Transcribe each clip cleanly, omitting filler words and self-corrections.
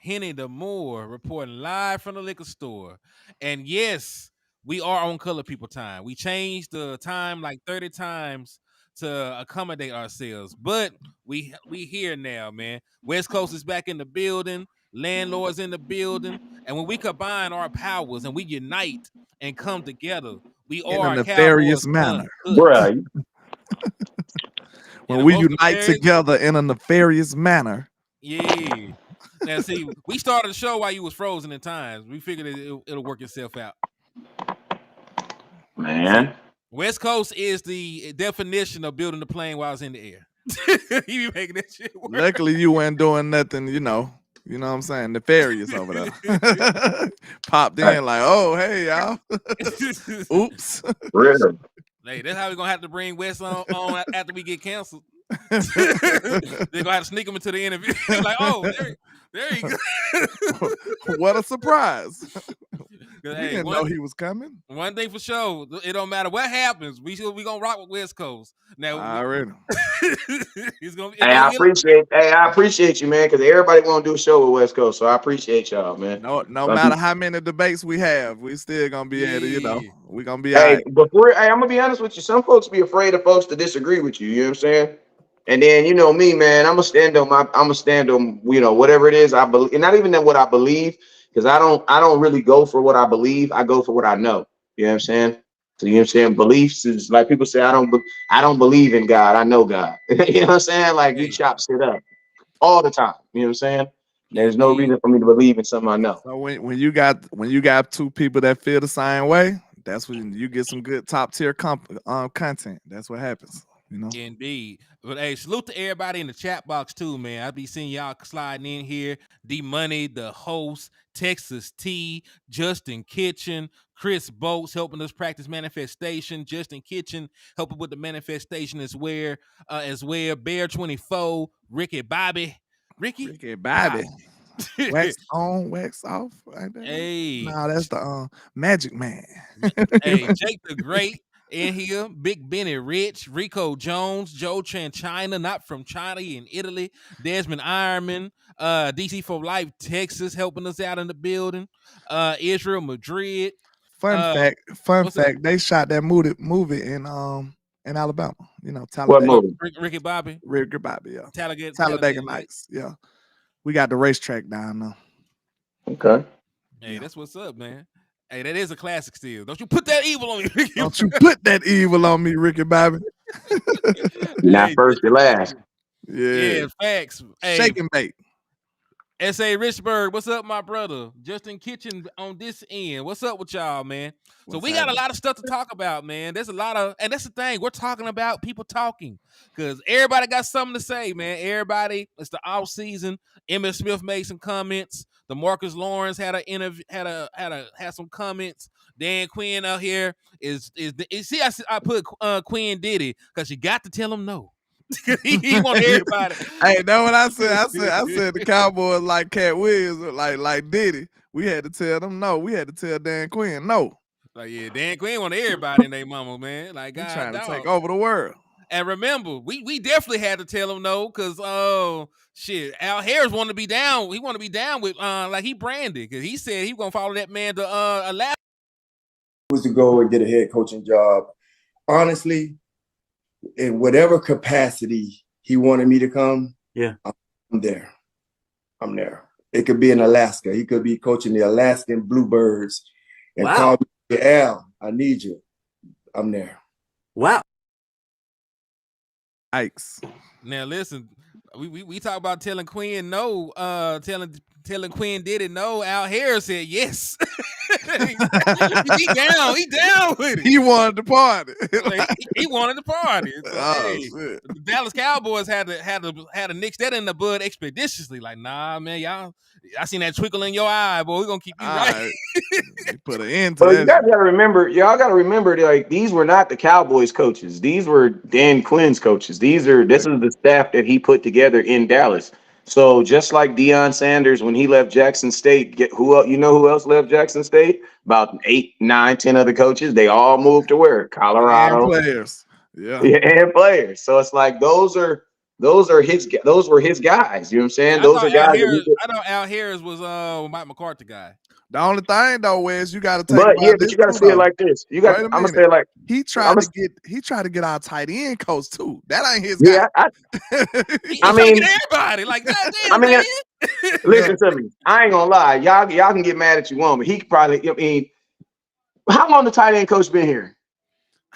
Henny the Moore reporting live from the liquor store. And yes, we are on Color People time. We changed the time like 30 times to accommodate ourselves, but we here now, man. West Coast is back in the building. Landlords in the building, and when we combine our powers and we unite and come together, we in a are nefarious Cowboys manner. Uncut. Bruh. In When the we most unite nefarious, together in a nefarious manner. yeah. Now, see, we started the show while you was frozen in times. We figured it'll work itself out. Man. See, West Coast is the definition of building the plane while it's in the air. You be making that shit work. Luckily, you weren't doing nothing, you know what I'm saying, nefarious over there. Popped in like, oh, hey, y'all. Oops. Real. Hey, that's how we're gonna have to bring Wes on after we get canceled. They're gonna have to sneak him into the interview. Like, oh, there you go. What a surprise. We Hey, didn't know he was coming. One thing for sure, it don't matter what happens. We gonna rock with West Coast. Now already. He's gonna I appreciate you, man, because everybody want to do a show with West Coast. So I appreciate y'all, man. No matter how many debates we have, we still gonna be able to, we're gonna be hey, right. I'm gonna be honest with you. Some folks be afraid of folks to disagree with you. You know what I'm saying? And then you know me, man. I'm gonna stand on whatever it is I believe, and not even that what I believe, because I don't really go for what I believe. I go for what I know. You know what I'm saying? So you know what I'm saying? Beliefs is like people say I don't believe in God. I know God. You know what I'm saying? Like you chop shit up all the time. You know what I'm saying? There's no reason for me to believe in something I know. So when you got two people that feel the same way, that's when you get some good top tier content. That's what happens. You know? Indeed. But hey, salute to everybody in the chat box too, man. I be seeing y'all sliding in here. D Money, the host, Texas T, Justin Kitchen, Chris Boats helping us practice manifestation. Justin Kitchen helping with the manifestation as well. Bear 24, Ricky Bobby. Ricky Bobby. Wax on, wax off. Hey. Nah, that's the Magic Man. Hey, Jake the Great. In here, Big Benny Rich, Rico Jones, Joe China, not from China, in Italy, Desmond Ironman, DC for Life, Texas, helping us out in the building, Israel Madrid. Fun fact, they shot that movie in Alabama. You know, Talladega. What movie? Ricky Bobby, yeah. Talladega Nights, yeah. We got the racetrack down now. Okay. Hey, that's what's up, man. Hey, that is a classic still. Don't you put that evil on me, Ricky. Don't you put that evil on me, Ricky Bobby. Not first, your last. Yeah, facts. Hey, shake and bake. S.A. Richburg, what's up, my brother? Justin Kitchen on this end. What's up with y'all, man? So we got a lot of stuff to talk about, man. There's a lot of, and that's the thing. We're talking about people talking because everybody got something to say, man. Everybody, it's the off season. Emmitt Smith made some comments. Demarcus Lawrence had an interview, had some comments. Dan Quinn out here is see, I put Quinn Diddy because you got to tell him no. He want everybody. Hey, know what I said? I said the Cowboys like Cat Williams, like Diddy. We had to tell them no. We had to tell Dan Quinn no. Like, yeah, Dan Quinn want everybody in their mama, man. Like, God, trying to take over the world. And remember, we definitely had to tell him no because shit, Al Harris wanted to be down. He wanted to be down with like he branded because he said he gonna follow that man to Alaska. Was to go and get a head coaching job. Honestly, in whatever capacity he wanted me to come, I'm there. I'm there. It could be in Alaska. He could be coaching the Alaskan Bluebirds and call me, Al, I need you. I'm there. Wow. Yikes. Now listen, we talk about telling Quinn no, telling Quinn Diddy no. Al Harris said yes. he down with it. He wanted to party. he wanted to party. So, the Dallas Cowboys had to nix that in the bud expeditiously. Like, nah, man, y'all. I seen that twinkle in your eye, boy. We're gonna keep you right. Put an end to that. You y'all gotta remember, like these were not the Cowboys coaches. These were Dan Quinn's coaches. This is the staff that he put together in Dallas. So just like Deion Sanders when he left Jackson State, who else left Jackson State? About 8, 9, 10 other coaches. They all moved to where? Colorado. And players. Yeah. And players. So it's like those are those were his guys. You know what I'm saying? Yeah, Those are guys. I thought Al Harris was Mike McCarthy guy. The only thing though is you got to take But about this you got to too, see it though. like this. You got. Wait a I'm gonna minute. say it like he tried to get our tight end coach too. That ain't his yeah. guy. He trying to get everybody. Like, goddamn, man. Listen to me. I ain't gonna lie. Y'all can get mad at you want, but he probably. I mean, how long the tight end coach been here?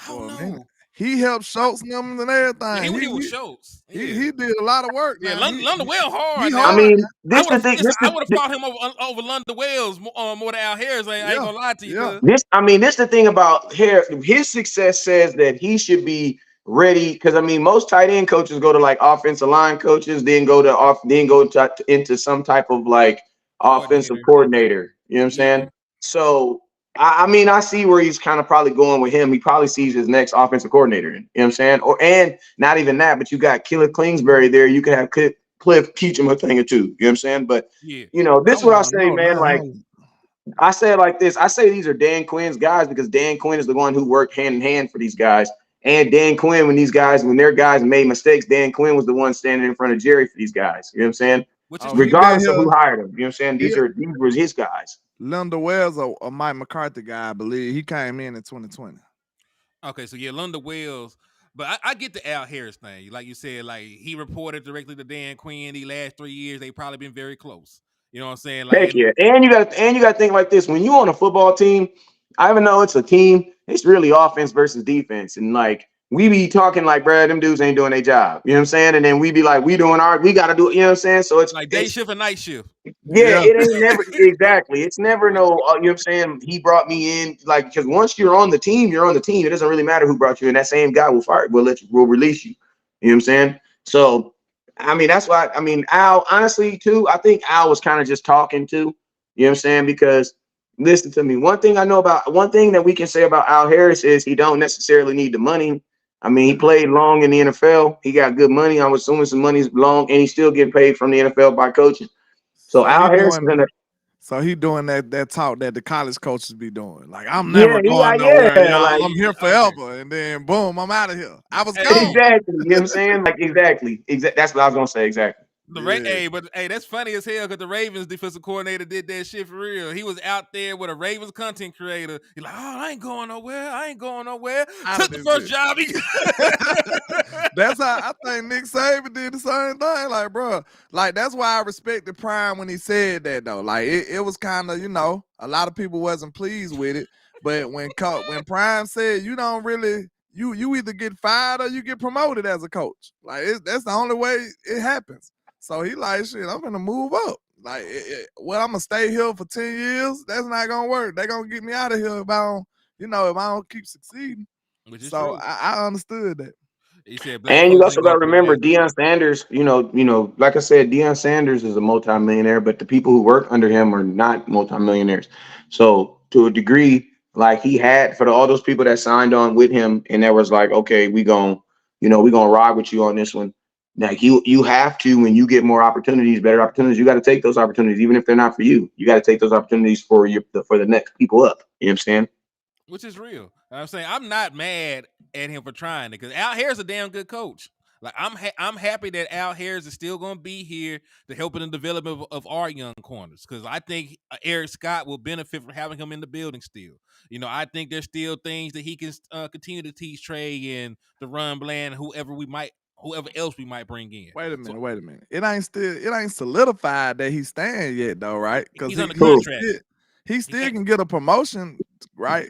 I don't know. He helped Schultz and them and everything. Yeah, he was Schultz. Yeah. He did a lot of work. Yeah, London Wells hard. I mean, I would have fought him over London Wells more than Al Harris. I ain't gonna lie to you. Yeah. This the thing about Harris. His success says that he should be ready because I mean, most tight end coaches go to like offensive line coaches, then go into some type of like offensive coordinator. You know what I'm saying? So. I mean, I see where he's kind of probably going with him. He probably sees his next offensive coordinator. You know what I'm saying? And not even that, but you got Cliff Kingsbury there. You can have Cliff teach him a thing or two. You know what I'm saying? But, this is what I say, man. Like, I say it like this. I say these are Dan Quinn's guys because Dan Quinn is the one who worked hand in hand for these guys. And Dan Quinn, when their guys made mistakes, Dan Quinn was the one standing in front of Jerry for these guys. You know what I'm saying? Regardless of who hired him. You know what I'm saying? These were his guys. London Wells, a Mike McCarthy guy, I believe. He came in 2020. Okay, so London Wells. But I get the Al Harris thing. Like you said, like he reported directly to Dan Quinn. The last 3 years, they've probably been very close. You know what I'm saying? Like, heck yeah. And you got to think like this. When you're on a football team, I even know it's a team, it's really offense versus defense. And like we be talking like, bro, them dudes ain't doing their job. You know what I'm saying? And then we be like, we got to do it. You know what I'm saying? So it's like day shift and night shift. Yeah, it ain't never exactly. It's never no, you know what I'm saying? He brought me in, like, because once you're on the team, you're on the team. It doesn't really matter who brought you in. That same guy will release you. You know what I'm saying? So, I mean, that's why, I mean, Al, honestly, too, I think Al was kind of just talking too. You know what I'm saying? Because listen to me. One thing that we can say about Al Harris is he don't necessarily need the money. I mean, he played long in the NFL. He got good money. I'm assuming some money's long, and he's still getting paid from the NFL by coaching. So Al Harris is gonna. So he doing that talk that the college coaches be doing. Like, I'm never going nowhere. Y'all. I'm here forever. And then boom, I'm out of here. I was gone. Exactly. You know what I'm saying? Like exactly. That's what I was gonna say. Exactly. But that's funny as hell because the Ravens defensive coordinator did that shit for real. He was out there with a Ravens content creator. He's like, oh, I ain't going nowhere. Took the first job. That's how I think Nick Saban did the same thing. Like, bro, like that's why I respected Prime when he said that though. Like it was kind of, a lot of people wasn't pleased with it. But when Prime said you don't really, you either get fired or you get promoted as a coach. Like that's the only way it happens. So he like, shit, I'm gonna move up. Like, I'm gonna stay here for 10 years. That's not gonna work. They're gonna get me out of here if I don't keep succeeding. So I understood that. He said, and you also gotta remember Deion Sanders. Like I said, Deion Sanders is a multimillionaire, but the people who work under him are not multimillionaires. So to a degree, like he had for all those people that signed on with him, and that was like, okay, we gonna ride with you on this one. Like you have to, when you get more opportunities, better opportunities, you got to take those opportunities, even if they're not for you. You got to take those opportunities for the next people up. You know what I'm saying? Which is real. I'm saying I'm not mad at him for trying it because Al Harris is a damn good coach. Like I'm happy that Al Harris is still going to be here to help in the development of our young corners because I think Eric Scott will benefit from having him in the building still. I think there's still things that he can continue to teach Trey and the run Bland, whoever else we might bring in. Wait a minute. It ain't solidified that he's staying yet though, right? Because he's under contract. He still can get a promotion, right?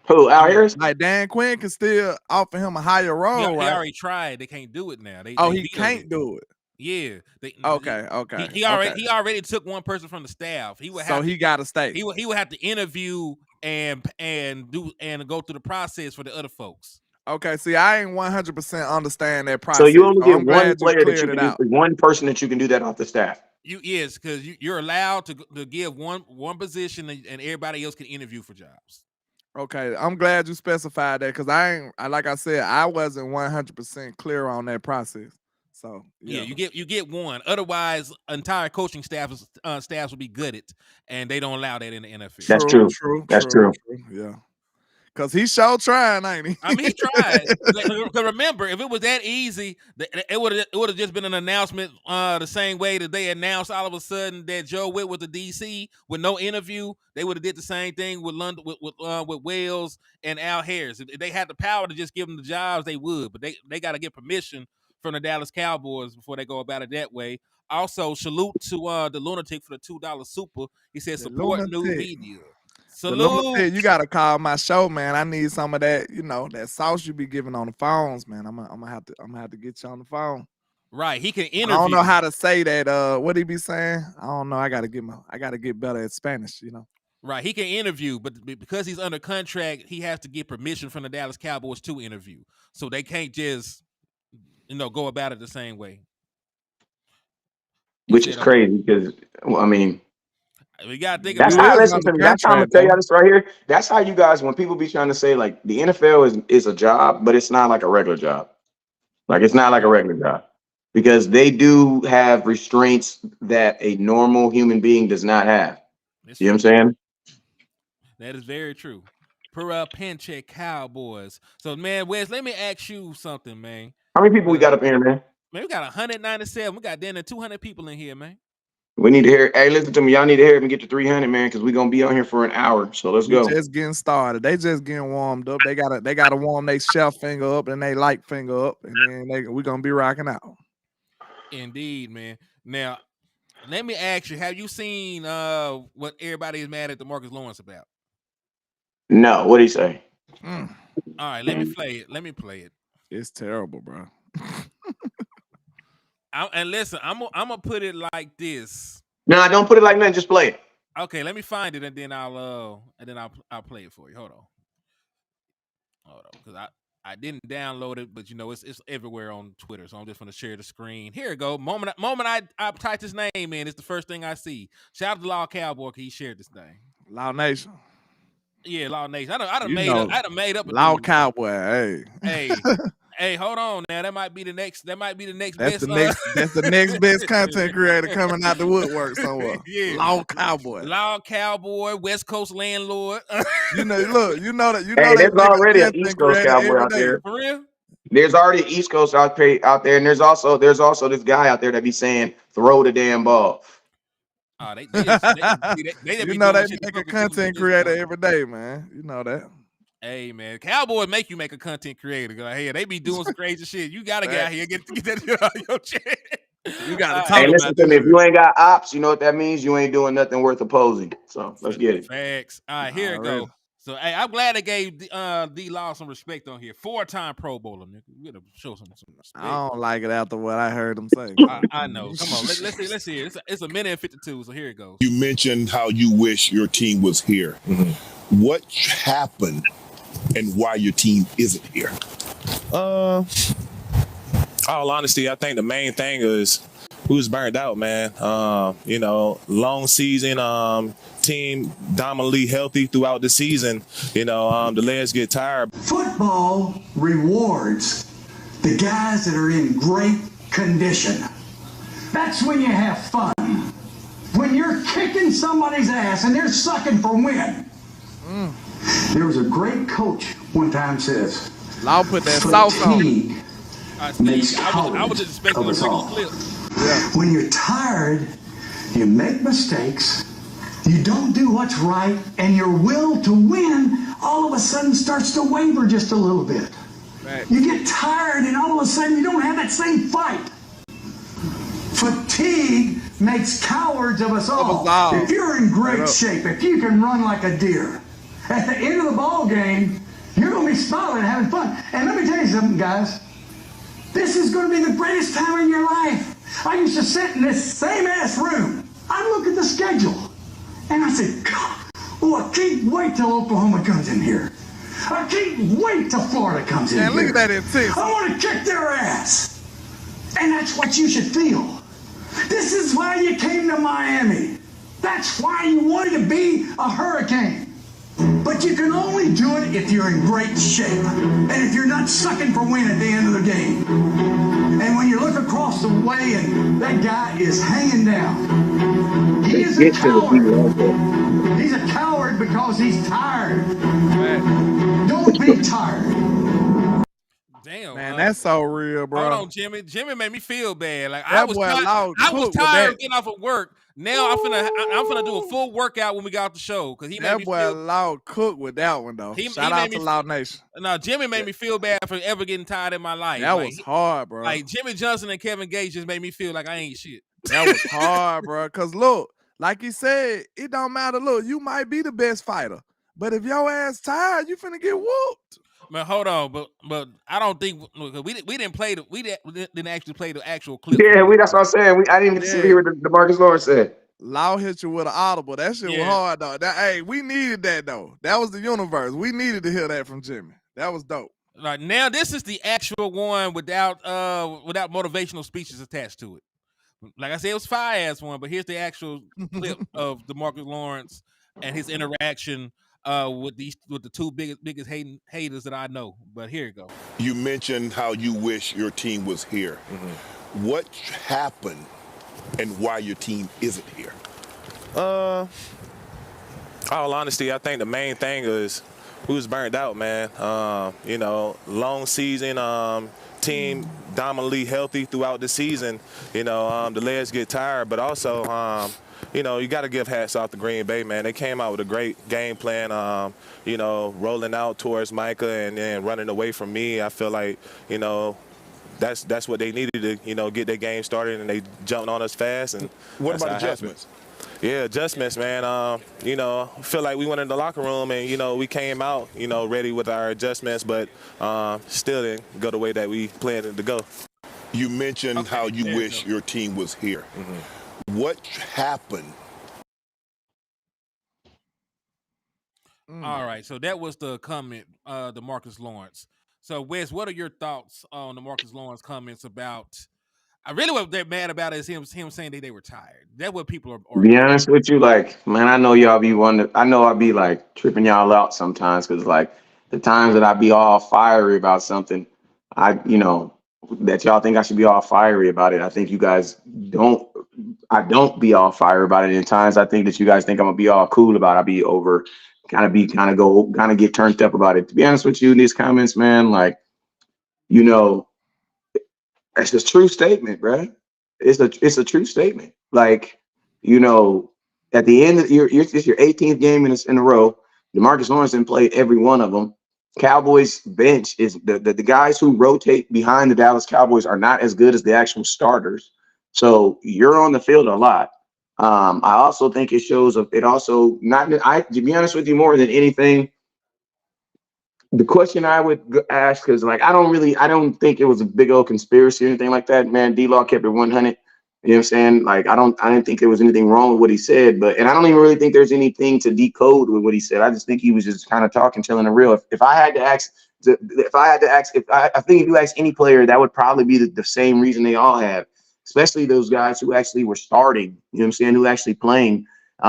Who, Al Harris? Like Dan Quinn can still offer him a higher role, right? He already tried. They can't do it now. He can't do it. Yeah. Okay. He already took one person from the staff. He got to stay. He would have to interview and go through the process for the other folks. Okay, see, I ain't 100% understand that process. So you only get one player that you can do, one person that you can do that off the staff. Because you're allowed to give one position and everybody else can interview for jobs. Okay, I'm glad you specified that because like I said, I wasn't 100% clear on that process. So yeah, you get one. Otherwise, entire coaching staffs will be gutted, and they don't allow that in the NFL. That's true. That's true. Yeah. Cause he sure trying, ain't he? I mean, he tried. Because remember, if it was that easy, it would have just been an announcement the same way that they announced all of a sudden that Joe Witt was the DC with no interview. They would have did the same thing with London, with Wells and Al Harris. If they had the power to just give them the jobs, they would. But they got to get permission from the Dallas Cowboys before they go about it that way. Also, salute to the Lunatic for the $2 super. He said support new media. Salute. You gotta call my show, man. I need some of that, that sauce you be giving on the phones, man. I'm gonna have to get you on the phone. Right, he can interview. I don't know how to say that. What he be saying? I don't know. I gotta get better at Spanish, Right, he can interview, but because he's under contract, he has to get permission from the Dallas Cowboys to interview. So they can't just, go about it the same way. Which is crazy because we got to think that's about how. Listen to me. That's how I'm gonna tell y'all this right here. That's how you guys, when people be trying to say like the NFL is a job, but it's not like a regular job. Like it's not like a regular job because they do have restraints that a normal human being does not have. You know what I'm saying? That is very true. Per Pincheck Cowboys. So man, Wes, let me ask you something, man. How many people we got up here, man? Man, we got 197. We got damn 200 people in here, man. We need to hear. Hey, listen to me. Y'all need to hear me get to 300, man, because we're gonna be on here for an hour. So let's go. Just getting started. They just getting warmed up. They gotta warm their shelf finger up and they light finger up, and then we're gonna be rocking out. Indeed, man. Now, let me ask you: have you seen what everybody is mad at Demarcus Lawrence about? No. What did he say? All right, let me play it. Let me play it. It's terrible, bro. And listen, I'm gonna put it like this. No, don't put it like that. Just play it. Okay, let me find it and then I'll play it for you. Hold on, because I didn't download it, but it's everywhere on Twitter, so I'm just gonna share the screen. Here it go. Moment I typed his name in, it's the first thing I see. Shout out to Dlaw Cowboy, he shared this thing. Dlaw Nation. Yeah, Dlaw Nation. I done made up. Dlaw Cowboy. Hey, hold on now. That might be the next. That's best. That's the next best content creator coming out the woodwork somewhere. Yeah, Dlaw Cowboy. Dlaw Cowboy, West Coast landlord. Look, there's already an East Coast Cowboy out there. For real? There's already an East Coast out there, and there's also this guy out there that be saying throw the damn ball. Oh, they make a content creator every day, man. You know that. Hey man, Cowboys make you make a content creator. Hey, they be doing some crazy shit. You gotta get out here, get that shit out of your chest. You gotta talk about listen to me. If you ain't got ops, you know what that means? You ain't doing nothing worth opposing. So let's get it. Facts. All right, here it goes. So hey, I'm glad they gave Dlaw some respect on here. 4-time Pro Bowler, nigga. We gotta show some respect. I don't like it after what I heard him say. I know. Come on, let's hear it. It's a minute and 52, so here it goes. You mentioned how you wish your team was here. Mm-hmm. What happened and why your team isn't here? All honesty, I think the main thing is we was burned out, man. Long season, team dominantly healthy throughout the season. The legs get tired. Football rewards the guys that are in great condition. That's when you have fun. When you're kicking somebody's ass and they're sucking for win. There was a great coach one time says, I'll put that sauce on. I was just expecting a regular clip. Yeah. When you're tired, you make mistakes, you don't do what's right, and your will to win all of a sudden starts to waver just a little bit. Right. You get tired, and all of a sudden you don't have that same fight. Fatigue makes cowards of us all. If you're in great shape, if you can run like a deer, at the end of the ball game, you're going to be smiling and having fun. And let me tell you something, guys. This is going to be the greatest time in your life. I used to sit in this same ass room. I look at the schedule, and I say, God, I can't wait till Oklahoma comes in here. I can't wait till Florida comes in here. Look at that intensity. I want to kick their ass. And that's what you should feel. This is why you came to Miami. That's why you wanted to be a Hurricane. But you can only do it if you're in great shape and if you're not sucking for win at the end of the game. And when you look across the way and that guy is hanging down, he is a coward. He's a coward tired because he's tired. Don't be tired. Damn, man, that's so real, bro. Hold on, Jimmy. Jimmy made me feel bad. Like that I was tired of that. getting off of work. Now I'm finna do a full workout when we got off the show because he made me feel. Law cooked with that one though. Shout out to Law Nation. No, Jimmy made me feel bad for ever getting tired in my life. That was hard, bro. Like Jimmy Johnson and Kevin Gates just made me feel like I ain't shit. That was hard, bro. Cause look, like he said, it don't matter. Look, you might be the best fighter, but if your ass tired, you finna get whooped. Man, hold on, but I don't think we didn't actually play the actual clip. Yeah, that's what I'm saying. I didn't even hear what Demarcus Lawrence said. Law hit you with an audible. That shit was hard though. Hey, we needed that though. That was the universe. We needed to hear that from Jimmy. That was dope. Like now, this is the actual one without motivational speeches attached to it. Like I said, it was fire-ass one, but here's the actual clip of Demarcus Lawrence and his interaction with the two biggest haters that I know. But here you go. You mentioned how you wish your team was here. Mm-hmm. What happened and why your team isn't here? All honesty, I think the main thing is we was burnt out, man. Long season, team dominantly healthy throughout the season. The legs get tired, but also, you got to give hats off to Green Bay, man. They came out with a great game plan, rolling out towards Micah and then running away from me. I feel like, that's what they needed to, get their game started, and they jumped on us fast. And what about adjustments? Yeah, adjustments, man. Feel like we went in the locker room and, we came out, ready with our adjustments, but still didn't go the way that we planned it to go. You mentioned how you wish your team was here. Mm-hmm. What happened? All right, so that was the comment, Demarcus Lawrence. So, Wes, what are your thoughts on Demarcus Lawrence comments about? I really what they're mad about is him saying that they were tired. That's what people are. Be honest with you, like, man, I know y'all be I know I be like tripping y'all out sometimes because like the times that I be all fiery about something, that y'all think I should be all fiery about it. I think you guys don't. I don't be all fiery about it. And times I think that you guys think I'm gonna be all cool about it. I be over, kind of get turned up about it. To be honest with you, in these comments, man, like, it's a true statement, bro. It's a true statement. Like, at the end of it's your 18th game in a row. Demarcus Lawrence didn't play every one of them. Cowboys bench is the guys who rotate behind the Dallas Cowboys are not as good as the actual starters. So you're on the field a lot. I also think it shows to be honest with you, more than anything, the question I would ask, because like I don't think it was a big old conspiracy or anything like that, man. Dlaw kept it 100. You know what I'm saying? Like I didn't think there was anything wrong with what he said, and I don't even really think there's anything to decode with what he said. I just think he was just kind of telling the real. I think if you ask any player, that would probably be the same reason they all have, especially those guys who actually were starting. You know what I'm saying? Who actually playing?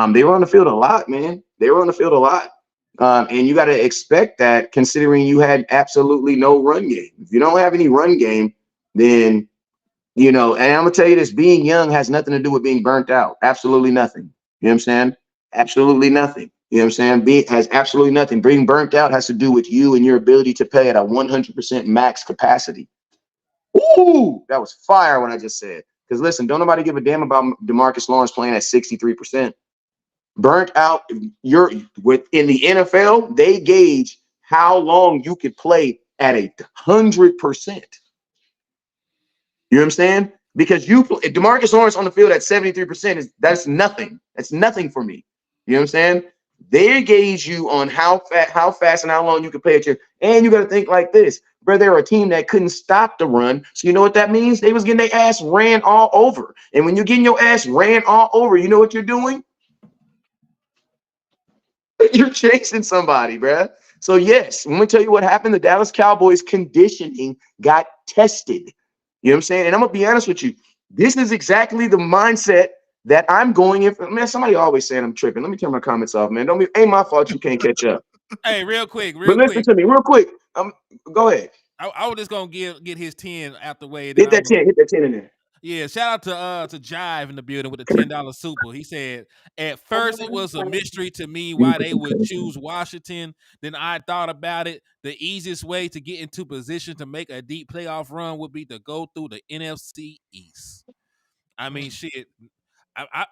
They were on the field a lot, man. They were on the field a lot. And you got to expect that, considering you had absolutely no run game. If you don't have any run game, then, and I'm going to tell you this, being young has nothing to do with being burnt out. Absolutely nothing. You know what I'm saying? Absolutely nothing. You know what I'm saying? Has absolutely nothing. Being burnt out has to do with you and your ability to play at a 100% max capacity. Ooh, that was fire what I just said. Because listen, don't nobody give a damn about Demarcus Lawrence playing at 63%. Burnt out, in the NFL, they gauge how long you could play at 100%. You know what I'm saying? Because Demarcus Lawrence on the field at 73% that's nothing. That's nothing for me. You know what I'm saying? They gauge you on how fast and how long you can play at and you got to think like this. Bro, they're a team that couldn't stop the run. So you know what that means? They was getting their ass ran all over. And when you're getting your ass ran all over, you know what you're doing? You're chasing somebody, bruh. So, yes, I'm going to tell you what happened. The Dallas Cowboys conditioning got tested. You know what I'm saying? And I'm going to be honest with you. This is exactly the mindset that I'm going in for. Man, somebody always saying I'm tripping. Let me turn my comments off, man. Ain't my fault you can't catch up. Hey, real quick. But listen to me real quick. Go ahead. I was just going to get his 10 out the way. Hit that 10 in there. Yeah, shout out to Jive in the building with the $10 super. He said, at first it was a mystery to me why they would choose Washington. Then I thought about it. The easiest way to get into position to make a deep playoff run would be to go through the NFC East. I mean, shit.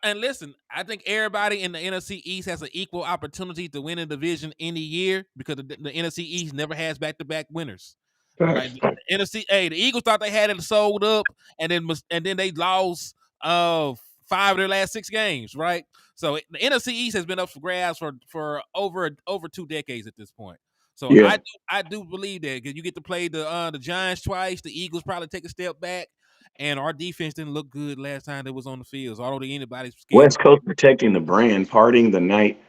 And listen, I think everybody in the NFC East has an equal opportunity to win a division any year because the NFC East never has back-to-back winners. Right, the NFC. Hey, the Eagles thought they had it sold up, and then they lost 5 of their last 6 games. Right, so the NFC East has been up for grabs for over 2 decades at this point. So Yeah. I do believe that because you get to play the Giants twice, the Eagles probably take a step back, and our defense didn't look good last time they was on the field. So I don't think anybody's scared. West Coast protecting the brand, partying the night.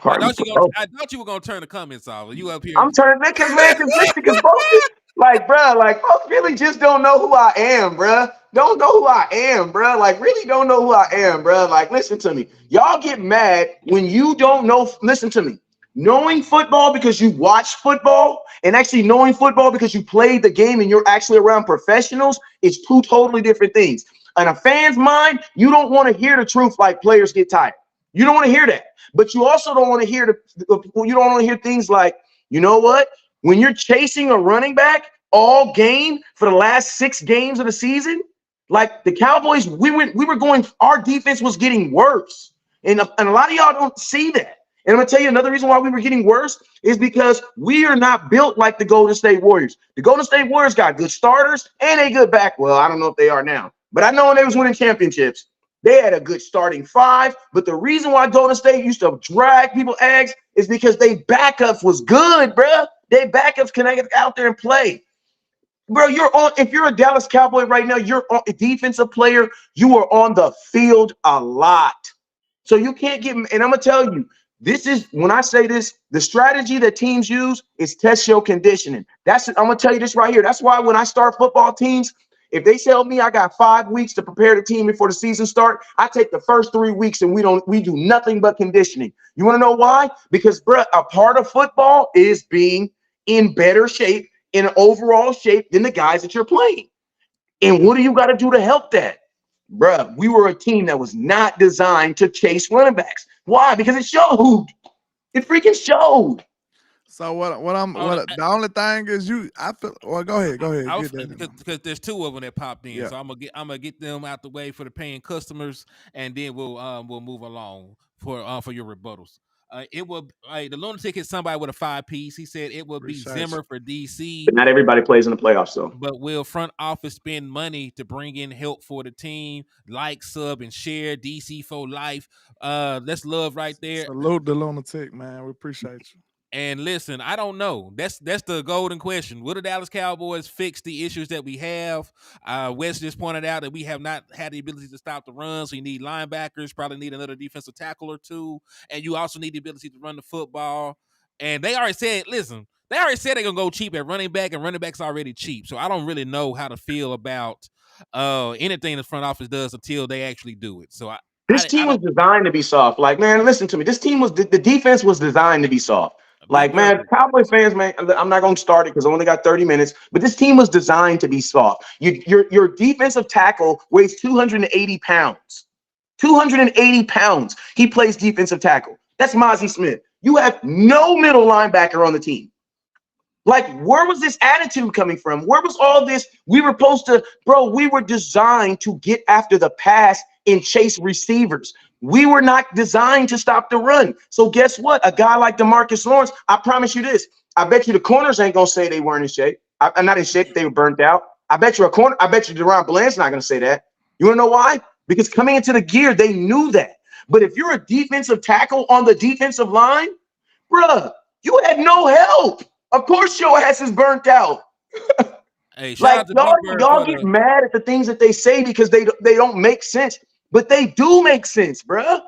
I thought you were gonna turn the comments off. You up here? I'm turning because folks, like, bro, like folks really just don't know who I am, bro. Don't know who I am, bro. Like, really don't know who I am, bro. Like, listen to me. Y'all get mad when you don't know. Listen to me. Knowing football because you watch football and actually knowing football because you played the game and you're actually around professionals is 2 totally different things. In a fan's mind, you don't want to hear the truth like players get tired. You don't want to hear that. But you also don't want to hear things like, you know what? When you're chasing a running back all game for the last 6 games of the season, like the Cowboys, our defense was getting worse. And a lot of y'all don't see that. And I'm going to tell you another reason why we were getting worse is because we are not built like the Golden State Warriors. The Golden State Warriors got good starters and a good back. Well, I don't know if they are now, but I know when they was winning championships, they had a good starting 5. But the reason why Golden State used to drag people eggs is because they backups was good, bro. They backups can get out there and play. Bro, if you're a Dallas Cowboy right now, you're a defensive player, you are on the field a lot. So you can't get, and I'm going to tell you, this is, when I say this, the strategy that teams use is test your conditioning. I'm going to tell you this right here. That's why when I start football teams, if they tell me I got 5 weeks to prepare the team before the season start, I take the first 3 weeks and we do nothing but conditioning. You want to know why? Because, bro, a part of football is being in better shape, in overall shape than the guys that you're playing. And what do you got to do to help that? Bruh, we were a team that was not designed to chase running backs. Why? Because it showed. It freaking showed. So the only thing is I feel. Well, go ahead. Because there's 2 of them that popped in, yeah. so I'm gonna get them out the way for the paying customers, and then we'll move along for your rebuttals. It will. The lunatic hit somebody with a 5-piece. He said it will be Zimmer for DC. But not everybody plays in the playoffs, though. But will front office spend money to bring in help for the team? Like, sub, and share. DC for life. That's love right there. Salute the lunatic, man. We appreciate you. And listen, I don't know. That's the golden question. Will the Dallas Cowboys fix the issues that we have? Wes just pointed out that we have not had the ability to stop the run, so you need linebackers, probably need another defensive tackle or 2, and you also need the ability to run the football. And they already said, listen, they're going to go cheap at running back, and running back's already cheap. So I don't really know how to feel about anything the front office does until they actually do it. So this team was designed to be soft. Like, man, listen to me. This team the defense was designed to be soft. Like, man, Cowboys fans, man, I'm not going to start it because I only got 30 minutes, but this team was designed to be soft. Your defensive tackle weighs 280 pounds. 280 pounds. He plays defensive tackle. That's Mozzie Smith. You have no middle linebacker on the team. Like, where was this attitude coming from? Where was all this? We were designed to get after the pass and chase receivers. We were not designed to stop the run. So guess what? A guy like Demarcus Lawrence, I promise you this. I bet you the corners ain't going to say they weren't in shape. I'm not in shape. They were burnt out. I bet you Deron Bland's not going to say that. You want to know why? Because coming into the gear, they knew that. But if you're a defensive tackle on the defensive line, bruh, you had no help. Of course your ass is burnt out. Hey, like, y'all get mad at the things that they say because they don't make sense. But they do make sense, bruh.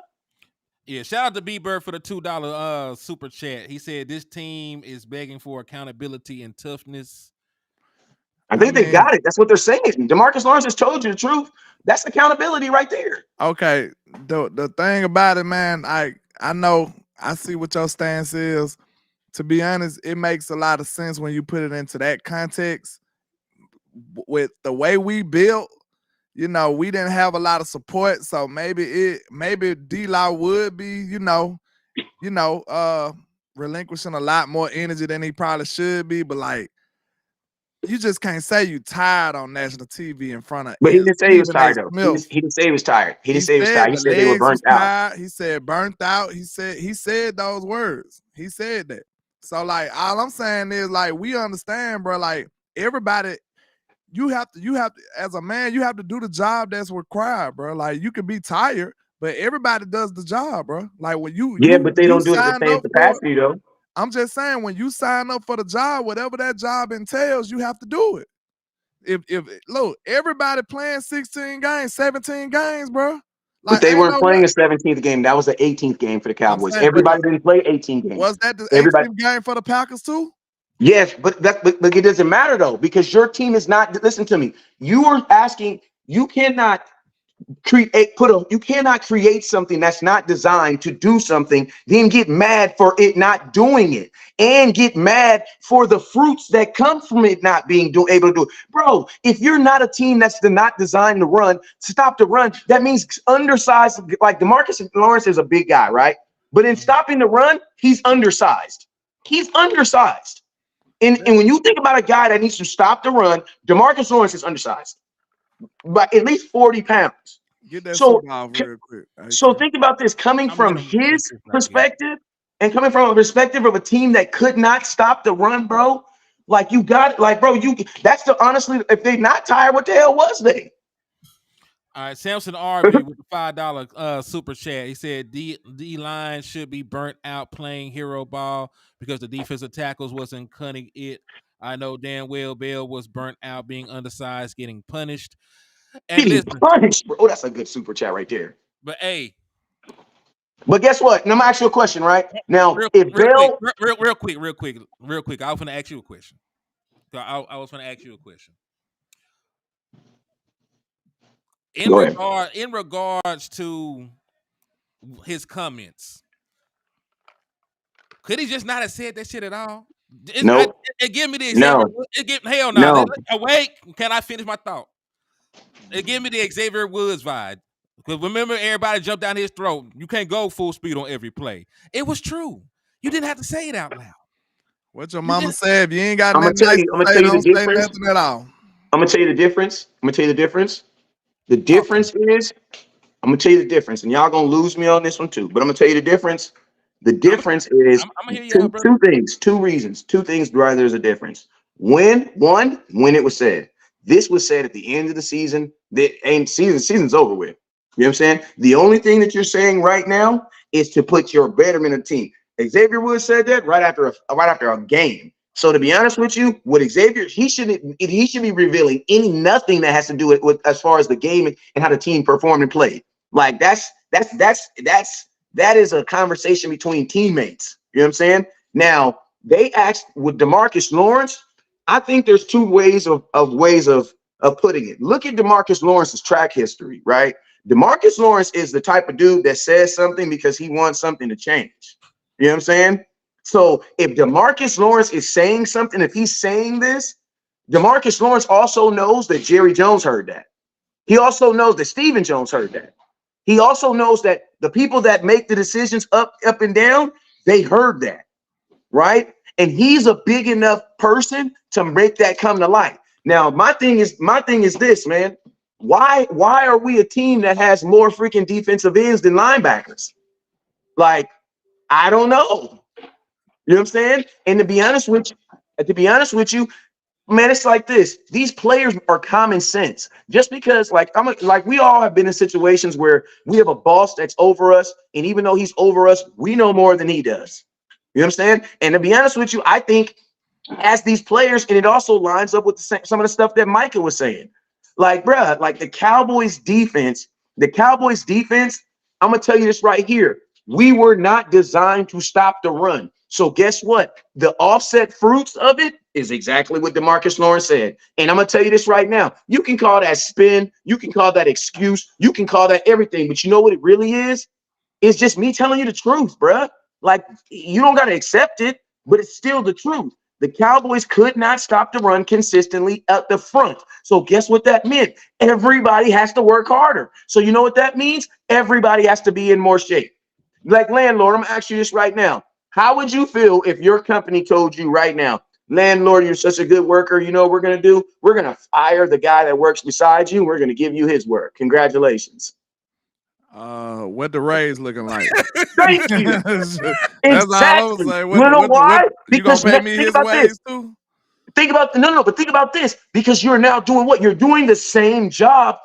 Yeah, shout out to B-Bird for the $2 super chat. He said this team is begging for accountability and toughness. I think they got it. That's what they're saying. Demarcus Lawrence has told you the truth. That's accountability right there. Okay. The thing about it, man, I know, I see what your stance is. To be honest, it makes a lot of sense when you put it into that context. With the way we built, you know, we didn't have a lot of support, so maybe Dlaw would be, relinquishing a lot more energy than he probably should be. But like, you just can't say you tired on national TV in front of. But he didn't say he was tired though. Smith. He didn't say he was tired. He didn't say he was said tired. He the said they were legs was burnt out. tired. He said burnt out. He said those words. He said that. So like, all I'm saying is like, we understand, bro. Like everybody, you have to as a man, you have to do the job that's required, bro. Like you can be tired, but everybody does the job, bro. Like when but they don't do it at the same capacity though. I'm just saying, when you sign up for the job, whatever that job entails, you have to do it. If look, everybody playing 16 games, 17 games, bro. But Like, they weren't playing a 17th game. That was the 18th game for the Cowboys. Saying, everybody didn't play 18 games. Was that the 18th game for the Packers too? Yes, but it doesn't matter though, because your team is not. Listen to me. You are asking. You cannot create something that's not designed to do something, then get mad for it not doing it, and get mad for the fruits that come from it not being able to do it. Bro, if you're not a team that's not designed to run, stop the run, that means undersized. Like Demarcus Lawrence is a big guy, right? But in stopping the run, he's undersized. He's undersized. And when you think about a guy that needs to stop the run, Demarcus Lawrence is undersized by at least 40 pounds. Get that real quick. So think about this, coming from his perspective and coming from a perspective of a team that could not stop the run, bro. Like you got, like, bro, that's the honestly, if they not tired, what the hell was they? All right, Samson RB with the $5 super chat. He said D-line should be burnt out playing hero ball because the defensive tackles wasn't cutting it. I know damn well Bell was burnt out being undersized, getting punished. And getting punished, bro. Oh, that's a good super chat right there. But hey. But guess what? Now, I'm gonna ask you a question, right? Now, real quick, I was gonna ask you a question. I was gonna ask you a question. In regards to his comments, could he just not have said that shit at all? No. Give me the example. Hell no. No. Wait, can I finish my thought? Give me the Xavier Woods vibe. Because remember, everybody jumped down his throat. You can't go full speed on every play. It was true. You didn't have to say it out loud. What your mama said, if you ain't got nothing to say, don't say nothing at all. I'm gonna tell you the difference. The difference is, I'm gonna tell you the difference, and y'all gonna lose me on this one too. But I'm gonna tell you the difference. The difference is two things, two reasons, two things why there's a difference. When it was said. This was said at the end of the season. Season's over with. You know what I'm saying? The only thing that you're saying right now is to put your betterment in the team. Xavier Woods said that right after a game. So to be honest with you, with Xavier, he should be revealing nothing that has to do with as far as the game and how the team performed and played. Like that is a conversation between teammates. You know what I'm saying? Now they asked with Demarcus Lawrence. I think there's two ways of putting it. Look at Demarcus Lawrence's track history, right? Demarcus Lawrence is the type of dude that says something because he wants something to change. You know what I'm saying? So if Demarcus Lawrence is saying something, if he's saying this, Demarcus Lawrence also knows that Jerry Jones heard that. He also knows that Stephen Jones heard that. He also knows that the people that make the decisions up and down, they heard that, right? And he's a big enough person to make that come to light. Now, my thing is this, man. Why are we a team that has more freaking defensive ends than linebackers? Like, I don't know. You know what I'm saying? And to be honest with you, man, it's like this. These players are common sense. Just because, we all have been in situations where we have a boss that's over us, and even though he's over us, we know more than he does. You know what I'm saying? And to be honest with you, I think as these players, and it also lines up with some of the stuff that Micah was saying. Like, bruh, like the Cowboys defense, I'm going to tell you this right here. We were not designed to stop the run. So guess what? The offset fruits of it is exactly what Demarcus Lawrence said. And I'm going to tell you this right now. You can call that spin. You can call that excuse. You can call that everything. But you know what it really is? It's just me telling you the truth, bruh. Like, you don't got to accept it, but it's still the truth. The Cowboys could not stop the run consistently at the front. So guess what that meant? Everybody has to work harder. So you know what that means? Everybody has to be in more shape. Like, landlord, I'm going to ask you this right now. How would you feel if your company told you right now, landlord, you're such a good worker, you know what we're going to do? We're going to fire the guy that works beside you. We're going to give you his work. Congratulations. What the Rays looking like? Thank you. That's Exactly. all I was saying. You know why? You gonna pay me his ways this. too? Think about but think about this, because you're now doing what? You're doing the same job,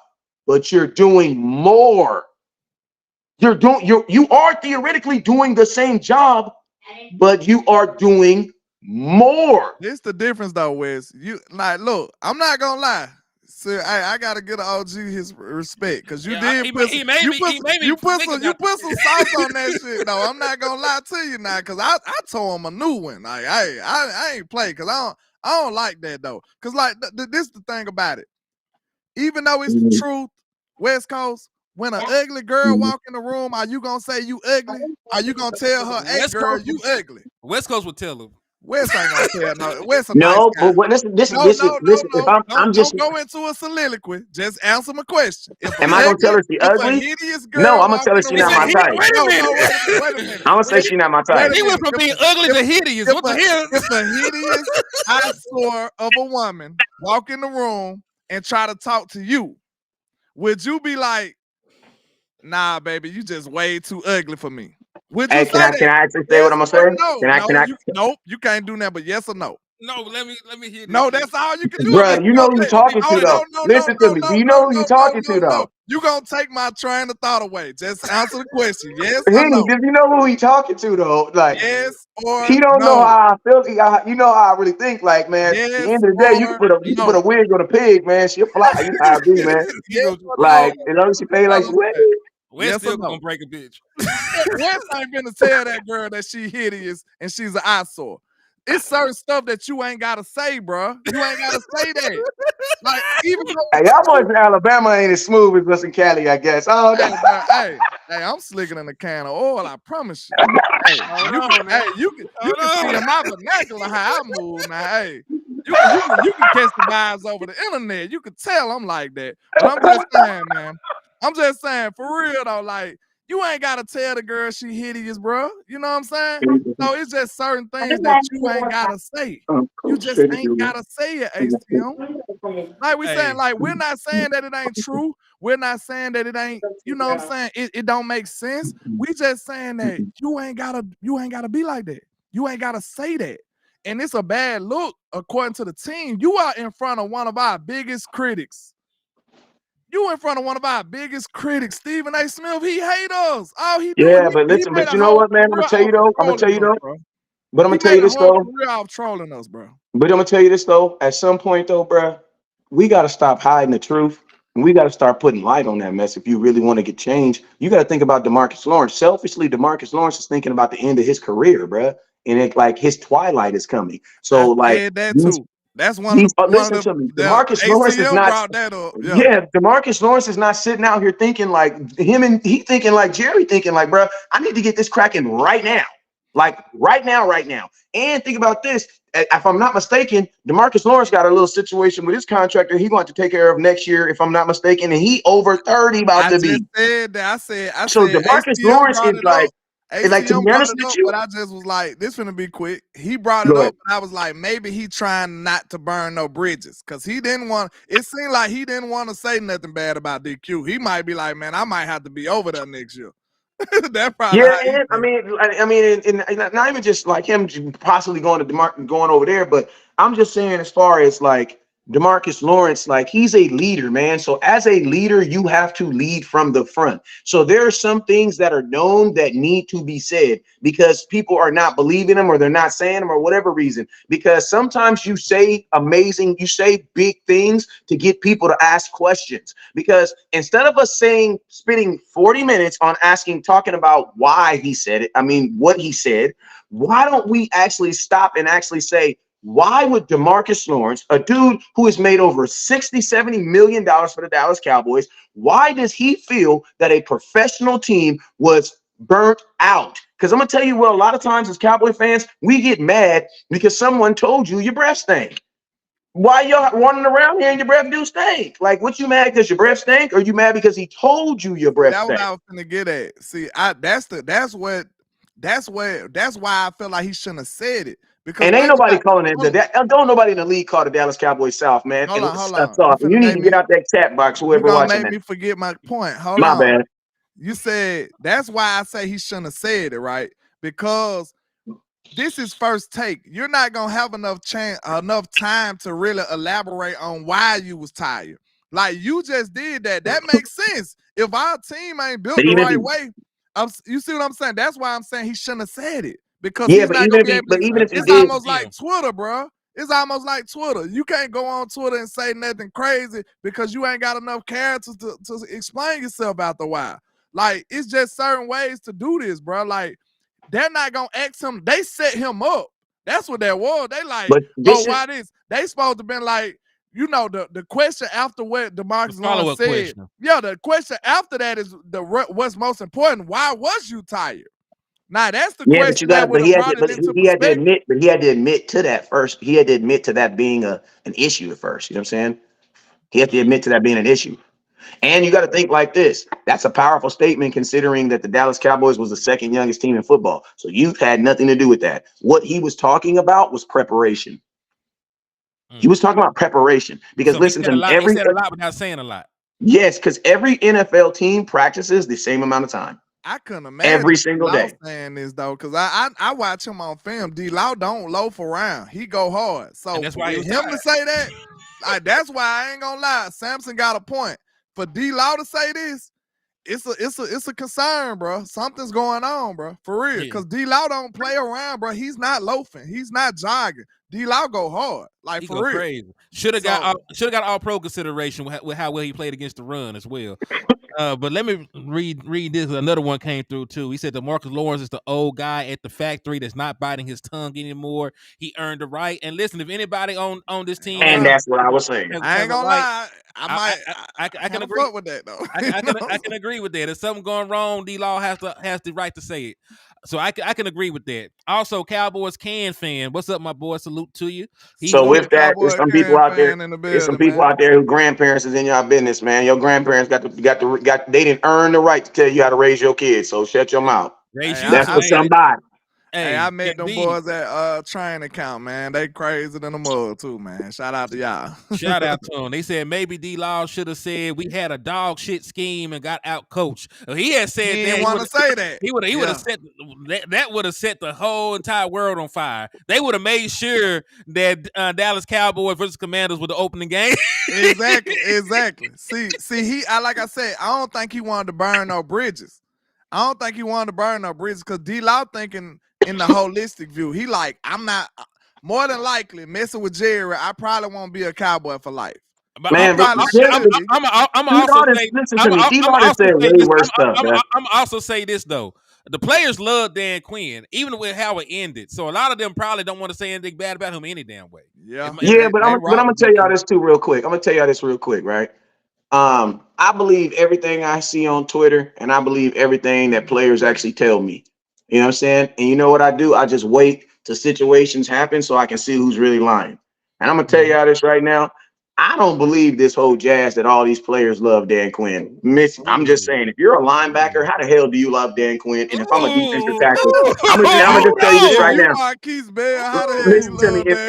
but you're doing more. You are theoretically doing the same job, but you are doing more. This the difference though, Wes. You like, look, I'm not gonna lie. So I gotta get an OG his respect, because you did put some sauce on that shit. No, I'm not gonna lie to you now, because I told him a new one. Like, I ain't play, because I don't like that though. Because like this is the thing about it. Even though it's the truth, West Coast, when an ugly girl walk in the room, are you gonna say you ugly? Are you gonna tell her, hey girl, you ugly? West Coast would tell him. West ain't gonna tell no. West a no, nice guy. But listen. If I'm just go into a soliloquy. Just answer my question. Am I gonna tell her she ugly? No, I'm gonna tell her she's not my type. Wait a minute. I'm gonna say she's not my type. He went from being ugly to hideous. What the hell? If a hideous eyesore of a woman walk in the room and try to talk to you, would you be like, nah, baby, you just way too ugly for me? Would you can I actually say what I'm gonna say? No, nope, you can't do that, but yes or no? No, let me hear this. No, that's all you can do. Bro, you know who you're talking to, though. Listen to me. Do you know who you're talking to, though? You gonna take my train of thought away. Just answer the question. Yes or no? Did you know who he talking to, though? Like, yes or he don't know how I feel. You know how I really think. Like, man, yes, at the end of the day, you can put a wig on a pig, man. She'll fly. You know how I be, man. Like, as long as she pay like she wears. We're still gonna break a bitch. Wes ain't gonna tell that girl that she hideous and she's an eyesore. It's certain stuff that you ain't gotta say, bro. You ain't gotta say that. Like, even hey, y'all boys in Alabama ain't as smooth as us in Cali, I guess. Oh, hey, I'm slicking in a can of oil. I promise you. You can see in my vernacular how I move now. Hey, you can catch the vibes over the internet. You can tell I'm like that. But I'm just saying, man. I'm just saying, for real though, like, you ain't gotta tell the girl she hideous, bro. You know what I'm saying? So it's just certain things that you ain't gotta say. You just ain't gotta say it, ACM. Like we saying, like, we're not saying that it ain't true. We're not saying that it ain't, you know what I'm saying? It don't make sense. We just saying that you ain't gotta be like that. You ain't gotta say that. And it's a bad look according to the team. You are in front of one of our biggest critics. You in front of one of our biggest critics, Stephen A. Smith. He hate us. Oh, he but listen, but you know what, man? I'm gonna tell you though. But I'm gonna tell you this though. We're trolling us, bro. But I'm gonna tell you this though. At some point though, bro, we gotta stop hiding the truth, and we gotta start putting light on that mess. If you really want to get change, you gotta think about Demarcus Lawrence. Selfishly, Demarcus Lawrence is thinking about the end of his career, bro, and it like his twilight is coming. So I said that too. That's one of the. Listen to me. Demarcus Lawrence is not. Demarcus Lawrence is not sitting out here thinking like him, and he thinking like Jerry thinking like, bro, I need to get this cracking right now, like right now. And think about this. If I'm not mistaken, Demarcus Lawrence got a little situation with his contractor. He going to take care of next year, if I'm not mistaken, and he over 30 about to be. I said. So Demarcus Lawrence is like. Like, to be honest with you, but I just was like, this finna be quick. He brought it up, and I was like, maybe he trying not to burn no bridges, because he didn't want. It seemed like he didn't want to say nothing bad about DQ. He might be like, man, I might have to be over there next year. That probably. Yeah, I mean, and not even just like him possibly going over there, but I'm just saying, as far as like Demarcus Lawrence, like, he's a leader, man. So as a leader, you have to lead from the front. So there are some things that are known that need to be said because people are not believing them, or they're not saying them, or whatever reason. Because sometimes you say big things to get people to ask questions. Because instead of us spending 40 minutes on talking about why he said it, what he said, why don't we actually stop and actually say, why would Demarcus Lawrence, a dude who has made over $60-70 million for the Dallas Cowboys, why does he feel that a professional team was burnt out Because I'm gonna tell you what, a lot of times as Cowboy fans, we get mad because someone told you your breath stink. Why y'all running around here and your breath do stink? Like, what you mad because your breath stink, or you mad because he told you your breath That's stink? what I was gonna get at. See, that's why I feel like he shouldn't have said it. Because And ain't nobody calling it that. Don't nobody in the league call the Dallas Cowboys South, man. Hold on. Soft. You need to get out that chat box, You whoever gonna watching make that. me forget my point. Hold My on. bad. You said that's why I say he shouldn't have said it, right? Because this is first take. You're not gonna have enough time to really elaborate on why you was tired. Like, you just did that. That makes sense. If our team ain't built the right way, you see what I'm saying? That's why I'm saying he shouldn't have said it. Because he's not gonna be able to. It's almost like Twitter, bro. It's almost like Twitter. You can't go on Twitter and say nothing crazy because you ain't got enough characters to explain yourself after a while. Like, it's just certain ways to do this, bro. Like, they're not gonna ask him. They set him up. That's what that was. They like, why this? They supposed to been like, you know, the question after what Demarcus Lawrence said. Question. Yeah, the question after that is what's most important. Why was you tired? Now that's the question that would have brought it into perspective. But he had to admit to that first. He had to admit to that being an issue at first. You know what I'm saying? He had to admit to that being an issue. And you got to think like this. That's a powerful statement considering that the Dallas Cowboys was the second youngest team in football. So you've had nothing to do with that. What he was talking about was preparation. He was talking about preparation because listen to me. He said a lot without saying a lot. Yes, because every NFL team practices the same amount of time. I couldn't imagine every single day saying this though, because I watch him on film. Dlaw don't loaf around; he go hard. So and that's why him to say that, like, that's why I ain't gonna lie. Samson got a point. For Dlaw to say this, it's a concern, bro. Something's going on, bro, for real. Because Dlaw don't play around, bro. He's not loafing. He's not jogging. Dlaw go hard, like, for real. Crazy. Should have got all pro consideration with how well he played against the run as well. But let me read this. Another one came through too. He said Demarcus Lawrence is the old guy at the factory that's not biting his tongue anymore. He earned the right. And listen, if anybody on this team, and that's what I was saying. I ain't gonna lie. I can agree with that though. I can agree with that. If something going wrong, Dlaw has the right to say it. So I can agree with that. Also, Cowboys fan, what's up, my boy? Salute to you. So with that, there's some people out there. There's some people out there who grandparents is in your business, man. Your grandparents got they didn't earn the right to tell you how to raise your kids. So shut your mouth. That's for somebody. Hey, I met them boys at training camp, man. They crazy than the mud too, man. Shout out to y'all. Shout out to them. They said maybe Dlaw should have said we had a dog shit scheme and got out coached. He had said he didn't want to say that. He would have set that would have set the whole entire world on fire. They would have made sure that Dallas Cowboys versus Commanders were the opening game. Exactly. See, like I said, I don't think he wanted to burn no bridges. I don't think he wanted to burn no bridges because Dlaw thinking in the holistic view. He like, I'm not, more than likely, messing with Jerry, I probably won't be a Cowboy for life. Man, I'm also say this though. The players love Dan Quinn, even with how it ended. So a lot of them probably don't want to say anything bad about him any damn way. But I'm gonna tell y'all this too real quick. Right? I believe everything I see on Twitter, and I believe everything that players actually tell me. You know what I'm saying? And you know what I do? I just wait till situations happen so I can see who's really lying. And I'm gonna tell y'all this right now. I don't believe this whole jazz that all these players love Dan Quinn. I'm just saying, if you're a linebacker, how the hell do you love Dan Quinn? And if I'm a defensive tackle, I'm gonna just tell you this right now.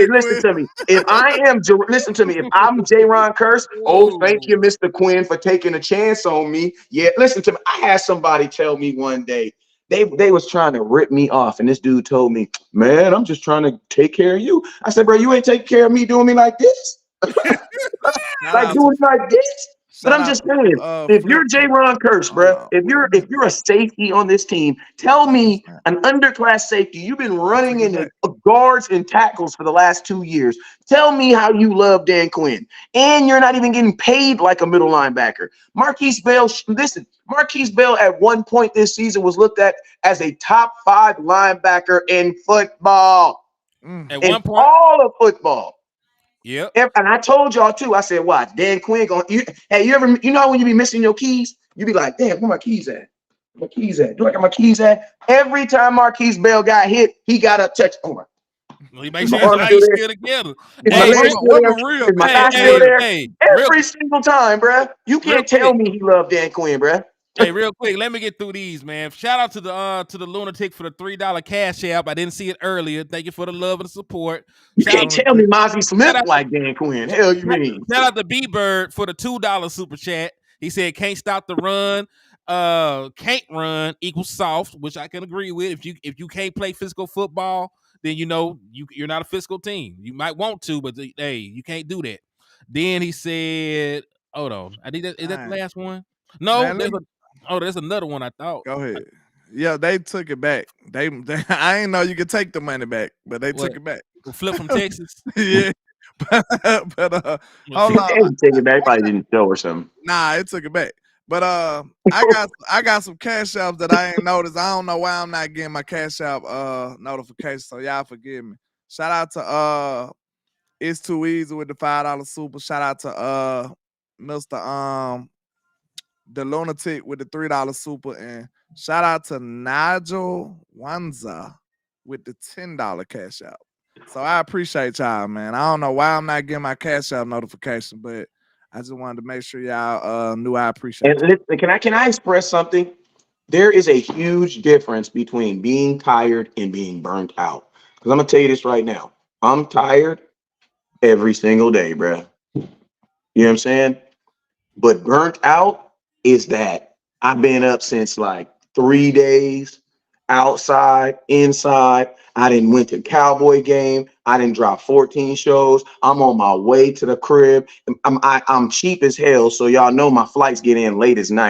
Listen to me. If I'm J-Ron Curse, thank you, Mr. Quinn, for taking a chance on me. Yeah, listen to me. I had somebody tell me one day, they was trying to rip me off, and this dude told me, man, I'm just trying to take care of you. I said, bro, you ain't taking care of me doing me like this. Like doing like this. But I'm just saying, if you're J-Ron Curse, bro, if you're a safety on this team, tell me an underclass safety. You've been running in guards and tackles for the last 2 years. Tell me how you love Dan Quinn. And you're not even getting paid like a middle linebacker. Marquise Bell at one point this season was looked at as a top 5 linebacker in football. At one point, all of football. Yep. And I told y'all too. I said, "Watch, Dan Quinn going." You know when you be missing your keys, you be like, "Damn, where my keys at?" My keys at? Do I got my keys at? Every time Marquise Bell got hit, he got up touch. Oh my. He makes Is my sure his arm still legs there? still together. Is my Hey, leg still there? Maria Is my hey, thigh still hey, there? hey, Every single time, bruh. You real can't tell quick. me he loved Dan Quinn, bruh. Hey, real quick, let me get through these, man. Shout out to the lunatic for the $3 cash app. I didn't see it earlier. Thank you for the love and the support. You can't tell me Mozzie Smith like Dan Quinn. Hell, you mean? Shout out to B Bird for the $2 super chat. He said can't stop the run. Can't run equals soft, which I can agree with. If you can't play physical football, then you're not a physical team. You might want to, but hey, you can't do that. Then he said, hold on. I think is that the last one? No, there's another one I thought. Go ahead. Yeah, they took it back. They I ain't know you could take the money back, but they took it back. Flip from Texas. Yeah. but hold on. Take it back. Probably didn't show or something. Nah, it took it back. But I got some cash apps that I ain't noticed. I don't know why I'm not getting my cash app notification. So y'all forgive me. Shout out to It's Too Easy with the $5 super. Shout out to Mr. The Lunatic with the $3 super, and shout out to Nigel Wanza with the $10 cash out. So I appreciate y'all, man. I don't know why I'm not getting my cash out notification, but I just wanted to make sure y'all knew I appreciate it. And listen, can I express something? There is a huge difference between being tired and being burnt out. Because I'm gonna tell you this right now. I'm tired every single day, bro. You know what I'm saying? But burnt out is that I've been up since like 3 days, outside, inside. I didn't went to Cowboy game. I didn't drop 14 shows. I'm on my way to the crib. I'm cheap as hell, so y'all know my flights get in late as hell.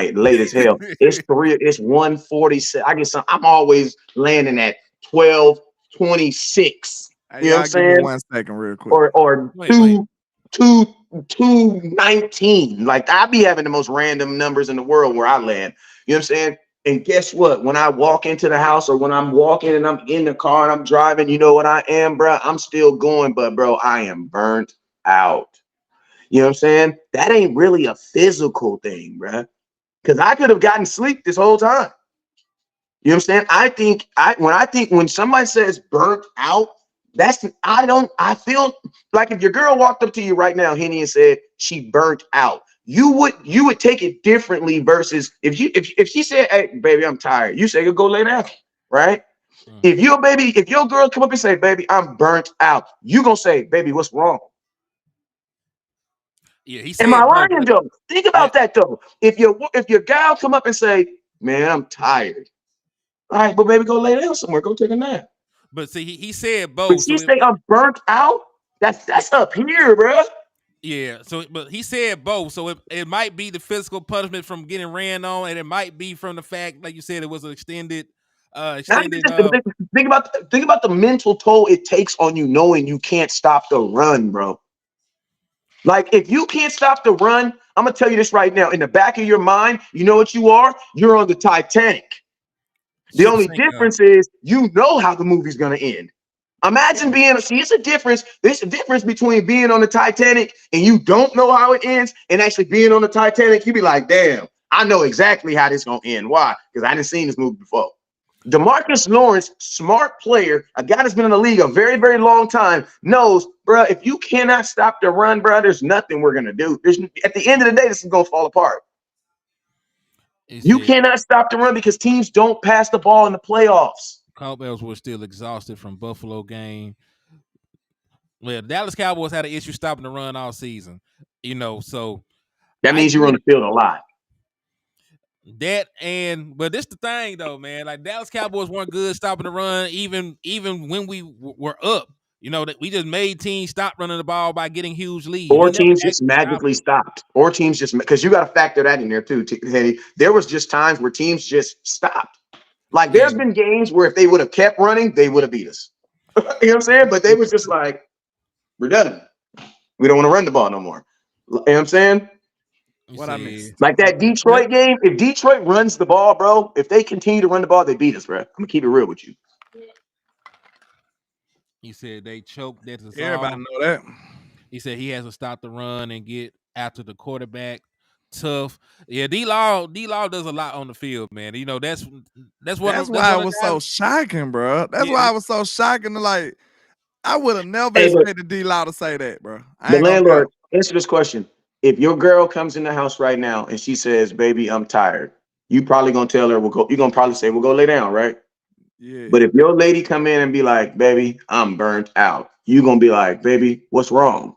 It's 1:47. I get some. I'm always landing at 12:26. Hey, You know what I'm give me saying? 1 second, real quick. Or two 219. Like I be having the most random numbers in the world where I land. You know what I'm saying? And guess what? When I walk into the house or when I'm walking and I'm in the car and I'm driving, you know what I am, bro? I'm still going, but bro, I am burnt out. You know what I'm saying? That ain't really a physical thing, bro. Because I could have gotten sleep this whole time. You know what I'm saying? I think when somebody says burnt out, I feel like if your girl walked up to you right now, Henny, and said she burnt out, you would take it differently versus if she said, hey, baby, I'm tired, you say, go lay down, right? If your girl come up and say, baby, I'm burnt out, you gonna say, baby, what's wrong? Yeah, he said, am I lying though? Think about that though. If your gal come up and say, man, I'm tired. All right, but baby, go lay down somewhere. Go take a nap. But see, he said both. But she say I'm burnt out. That's up here, bro. Yeah. So, but he said both. So it might be the physical punishment from getting ran on, and it might be from the fact, like you said, it was an extended. Think about the mental toll it takes on you knowing you can't stop the run, bro. Like if you can't stop the run, I'm gonna tell you this right now. In the back of your mind, you know what you are? You're on the Titanic. The only difference is you know how the movie's gonna end. Imagine it's a difference. There's a difference between being on the Titanic and you don't know how it ends and actually being on the Titanic. You be like, damn, I know exactly how this gonna end. Why? Because I didn't seen this movie before. Demarcus Lawrence, smart player, a guy that's been in the league a very, very long time, knows, bro, if you cannot stop the run, bro, there's nothing we're gonna do. At the end of the day, this is gonna fall apart. You cannot stop the run because teams don't pass the ball in the playoffs. Cowboys were still exhausted from Buffalo game. Well, Dallas Cowboys had an issue stopping the run all season, so that means you're on the field a lot. But this the thing though, man. Like Dallas Cowboys weren't good stopping the run, even when we were up. That we just made teams stop running the ball by getting huge leads. Or teams just magically stopped. Or teams just because you got to factor that in there too, Teddy. There was just times where teams just stopped. Like there's been games where if they would have kept running, they would have beat us. You know what I'm saying? But they was just like, we're done. We don't want to run the ball no more. You know what I'm saying? What I missed. Like that Detroit game, if Detroit runs the ball, bro, if they continue to run the ball, they beat us, bro. I'm gonna keep it real with you. He said they choked. Everybody know that. He said he has to stop the run and get after the quarterback. tough. Yeah, Dlaw does a lot on the field, man. You know, that's why it was so shocking, bro. That's why it was so shocking. Like, I would have never expected Dlaw to say that, bro. The landlord, answer this question. If your girl comes in the house right now and she says, "Baby, I'm tired," you probably gonna tell her, you're gonna probably say, "We'll go lay down," right? Yeah. But if your lady come in and be like, "Baby, I'm burnt out," you gonna be like, "Baby, what's wrong?"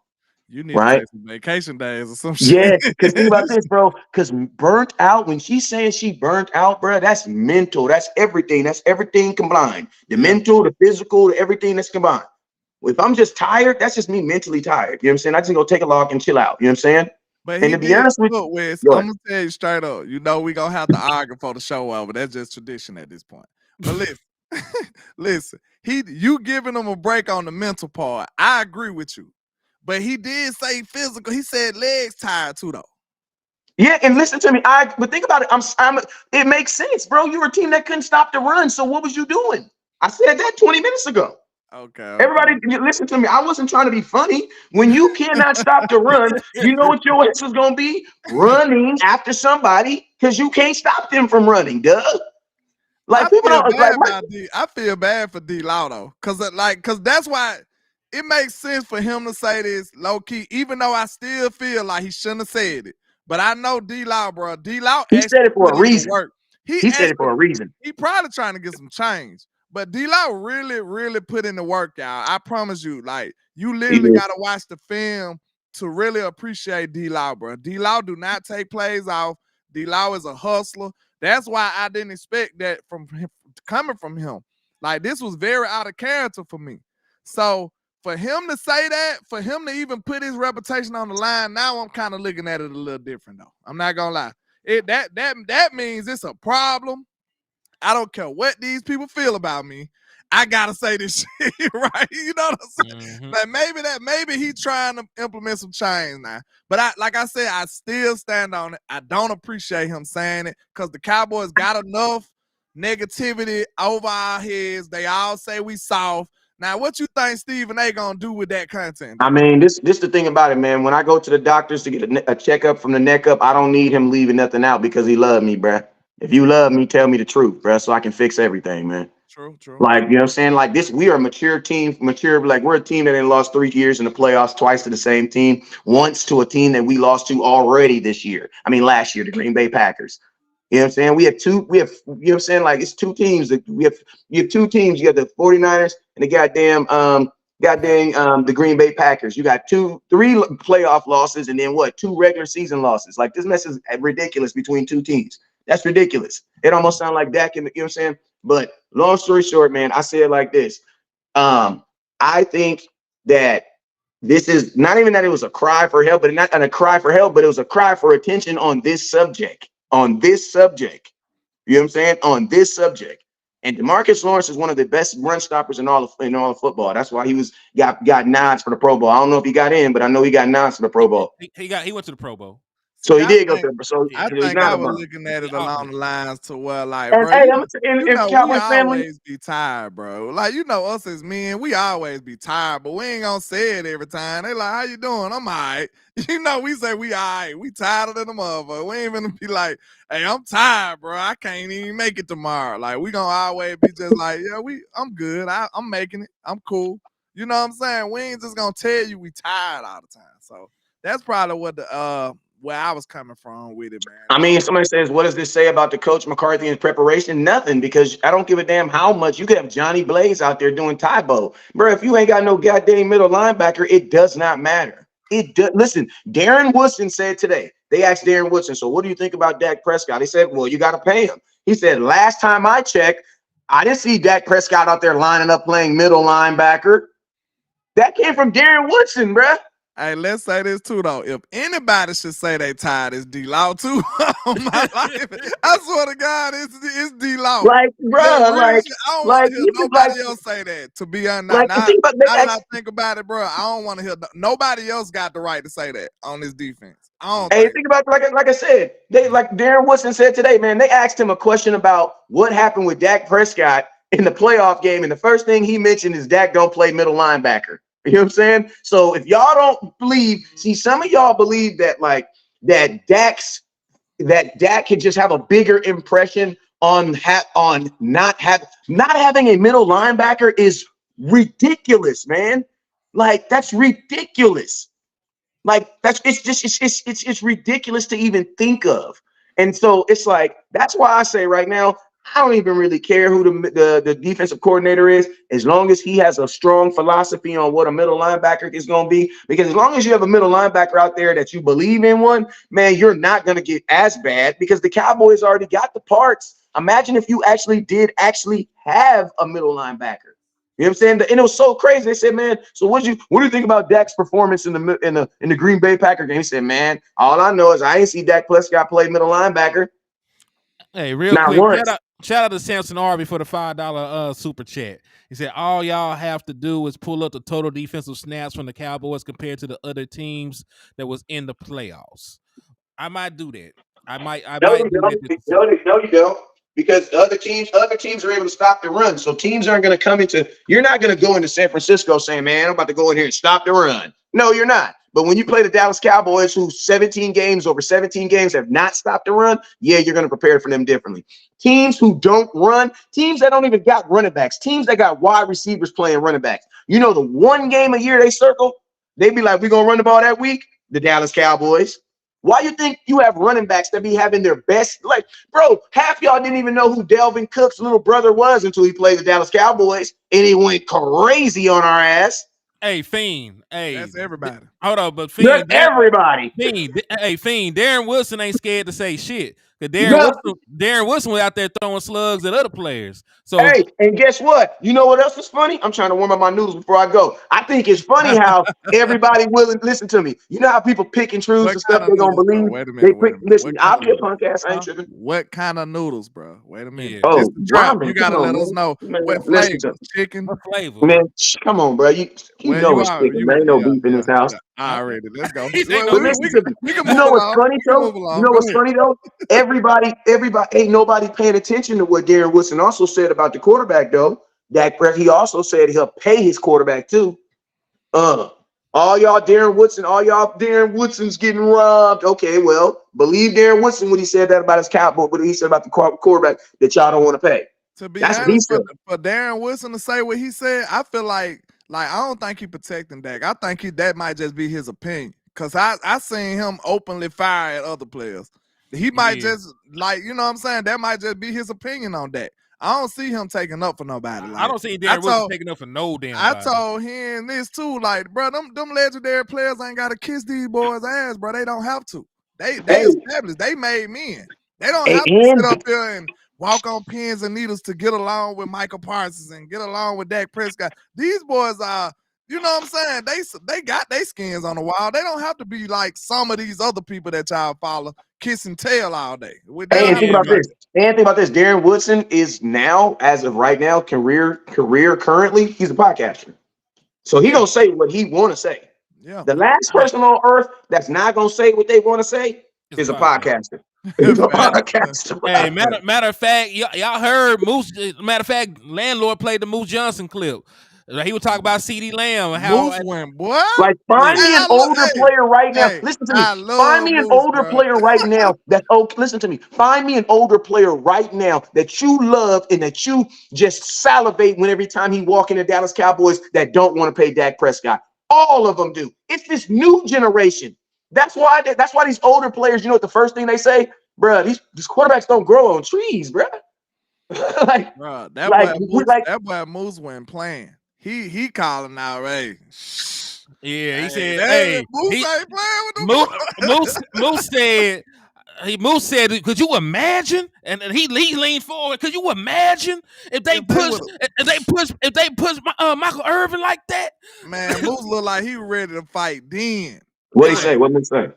You need to take some vacation days or some shit. Yeah, because think about this, bro. Because burnt out, when she's saying she burnt out, bro, that's mental. That's everything. That's everything combined. The mental, the physical, everything that's combined. If I'm just tired, that's just me mentally tired. You know what I'm saying? I just go take a log and chill out. You know what I'm saying? But and to be honest with you, Wes, I'm gonna tell you straight up. You know we gonna have to argue for the show over. That's just tradition at this point. But listen, you giving him a break on the mental part. I agree with you. But he did say physical. He said legs tired too, though. Yeah, and listen to me. But think about it. It makes sense, bro. You were a team that couldn't stop the run. So what was you doing? I said that 20 minutes ago. Okay. Everybody, listen to me. I wasn't trying to be funny. When you cannot stop the run, you know what your ass is going to be? Running after somebody because you can't stop them from running, duh. Like, I feel bad for Dlaw, though. Because that's why it makes sense for him to say this low key, even though I still feel like he shouldn't have said it. But I know Dlaw, bro. Dlaw, he said it for a reason. He said it for a reason. He probably trying to get some change. But Dlaw really, really put in the work, y'all. I promise you. Like, you literally got to watch the film to really appreciate Dlaw, bro. Dlaw do not take plays off. Dlaw is a hustler. That's why I didn't expect that from him, coming from him. Like, this was very out of character for me. So for him to say that, for him to even put his reputation on the line, now I'm kind of looking at it a little different, though. I'm not gonna lie. That means it's a problem. I don't care what these people feel about me. I gotta say this shit, right? You know what I'm saying? But maybe he's trying to implement some change now. But like I said, I still stand on it. I don't appreciate him saying it because the Cowboys got enough negativity over our heads. They all say we soft. Now, what you think Stephen A gonna do with that content? I mean, this the thing about it, man. When I go to the doctors to get a checkup from the neck up, I don't need him leaving nothing out because he loved me, bruh. If you love me, tell me the truth, bruh, so I can fix everything, man. True. Like, you know what I'm saying? Like this, we are a mature team, like we're a team that ain't lost 3 years in the playoffs, twice to the same team, once to a team that we lost to already this year. I mean, last year, the Green Bay Packers. You know what I'm saying? You know what I'm saying? Like, it's two teams that you have 2 teams. You have the 49ers and the the Green Bay Packers. You got 3 playoff losses and then 2 regular season losses. Like, this mess is ridiculous between 2 teams. That's ridiculous. It almost sounds like Dak and, you know what I'm saying? But long story short, man, I say it like this. I think that this is not even that it was a cry for help, but not a cry for help, but it was a cry for attention on this subject. On this subject. You know what I'm saying? On this subject. And Demarcus Lawrence is one of the best run stoppers in all of football. That's why he got nods for the Pro Bowl. I don't know if he got in, but I know he got nods for the Pro Bowl. He went to the Pro Bowl. So he did go there. So I think I was looking at it along the lines to where, like, bro, we always be tired, bro. Like, you know, us as men, we always be tired, but we ain't gonna say it every time. They like, how you doing? I'm all right. You know, we say we all right. We tired of the motherfucker. We ain't gonna be like, hey, I'm tired, bro. I can't even make it tomorrow. Like, we gonna always be just like, yeah, I'm good. I'm making it. I'm cool. You know what I'm saying? We ain't just gonna tell you we tired all the time. So that's probably what where I was coming from with it, man. I mean, somebody says, what does this say about the coach McCarthy and preparation? Nothing, because I don't give a damn how much. You could have Johnny Blaze out there doing Tybo. Bro, if you ain't got no goddamn middle linebacker, it does not matter. Listen, Darren Woodson said today, they asked Darren Woodson, so what do you think about Dak Prescott? He said, well, you got to pay him. He said, last time I checked, I didn't see Dak Prescott out there lining up playing middle linebacker. That came from Darren Woodson, bro. Hey, let's say this too, though. If anybody should say they tired, it's Dlaw too. My life. I swear to God, it's Dlaw. Like, bro, I don't want to hear nobody else say that. To be honest, now that I think about it, bro, I don't want to hear nobody else got the right to say that on this defense. Think about it, like I said, like Darren Woodson said today, man. They asked him a question about what happened with Dak Prescott in the playoff game, and the first thing he mentioned is Dak don't play middle linebacker. You know what I'm saying? So if y'all don't believe, see, some of y'all believe that that Dak's that Dak could just have a bigger impression on not having a middle linebacker is ridiculous, man. Like, that's ridiculous. Like, it's ridiculous to even think of. And so it's like, that's why I say right now, I don't even really care who the defensive coordinator is, as long as he has a strong philosophy on what a middle linebacker is going to be. Because as long as you have a middle linebacker out there that you believe in one, man, you're not going to get as bad because the Cowboys already got the parts. Imagine if you actually have a middle linebacker. You know what I'm saying? And it was so crazy. They said, man, so what do you think about Dak's performance in the Green Bay Packer game? He said, man, all I know is I ain't see Dak Prescott play middle linebacker. Hey, real quick, shout out to Samson Arby for the $5 super chat. He said, all y'all have to do is pull up the total defensive snaps from the Cowboys compared to the other teams that was in the playoffs. I might do that. I might do that. No, you don't. Because other teams are able to stop the run. So teams aren't going to come into, you're not going to go into San Francisco saying, man, I'm about to go in here and stop the run. No, you're not. But when you play the Dallas Cowboys, who 17 games have not stopped the run, yeah, you're going to prepare for them differently. Teams who don't run, teams that don't even got running backs, teams that got wide receivers playing running backs. You know, the one game a year they circle, they be like, we're going to run the ball that week, the Dallas Cowboys. Why you think you have running backs that be having their best? Like, bro, half y'all didn't even know who Delvin Cook's little brother was until he played the Dallas Cowboys, and he went crazy on our ass. Hey, Fiend. Hey, that's everybody. Hold on, but Fiend, everybody. Fiend, hey, Fiend. Darren Wilson ain't scared to say shit. Cause Darren Wilson was out there throwing slugs at other players. So hey, and guess what? You know what else is funny? I'm trying to warm up my noodles before I go. I think it's funny how everybody will listen to me. You know how people pick and choose the stuff they're gonna believe. Wait a minute. Listen, I'll be a podcast. I ain't tripping. What kind of noodles, bro? Wait a minute. Oh, you gotta let us know what flavor. Chicken. What flavor? Man, come on, bro. You know it's chicken. There ain't no beef in this house. Already, let's go. You know what's funny though? You know what's funny though? Everybody, ain't nobody paying attention to what Darren Woodson also said about the quarterback though. Dak Prescott, he also said he'll pay his quarterback too. All y'all Darren Woodson's getting robbed. Okay, well, believe Darren Woodson when he said that about his Cowboy, but he said about the quarterback that y'all don't want to pay. To be honest, for Darren Woodson to say what he said, I feel like I don't think he protecting Dak. I think that might just be his opinion. Cause I seen him openly fire at other players. He might just you know what I'm saying? That might just be his opinion on that. I don't see him taking up for nobody. I don't see Darren Wilson taking up for no damn body. I told him this too, like, bro, them legendary players ain't got to kiss these boys' ass, bro. They don't have to. They established. They made men. They don't have to sit up here and walk on pins and needles to get along with Michael Parsons and get along with Dak Prescott. These boys are, you know what I'm saying? They got their skins on the wall. They don't have to be like some of these other people that y'all follow, kiss and tell all day. And think about this. Darren Woodson is now, as of right now, career currently, he's a podcaster. So he gonna say what he want to say. Yeah. The last person on earth that's not gonna say what they want to say is a podcaster. He's a podcaster. Hey, matter of fact, y'all heard Moose. Matter of fact, LandLord played the Moose Johnson clip. He was talking about CeeDee Lamb and how like find me an older player right now. Listen to me. Find me an older player right now listen to me. Find me an older player right now that you love and that you just salivate when every time he walk in the Dallas Cowboys that don't want to pay Dak Prescott. All of them do. It's this new generation. That's why these older players, you know what the first thing they say? Bruh, these quarterbacks don't grow on trees, bruh. That boy Moose wasn't playing. He calling out, right? Yeah, he said, "Hey, Moose ain't playing with them." Moose said, "Could you imagine?" And he leaned forward. Could you imagine if they push Michael Irvin like that? Man, Moose looked like he was ready to fight. Then what he say? What did he say?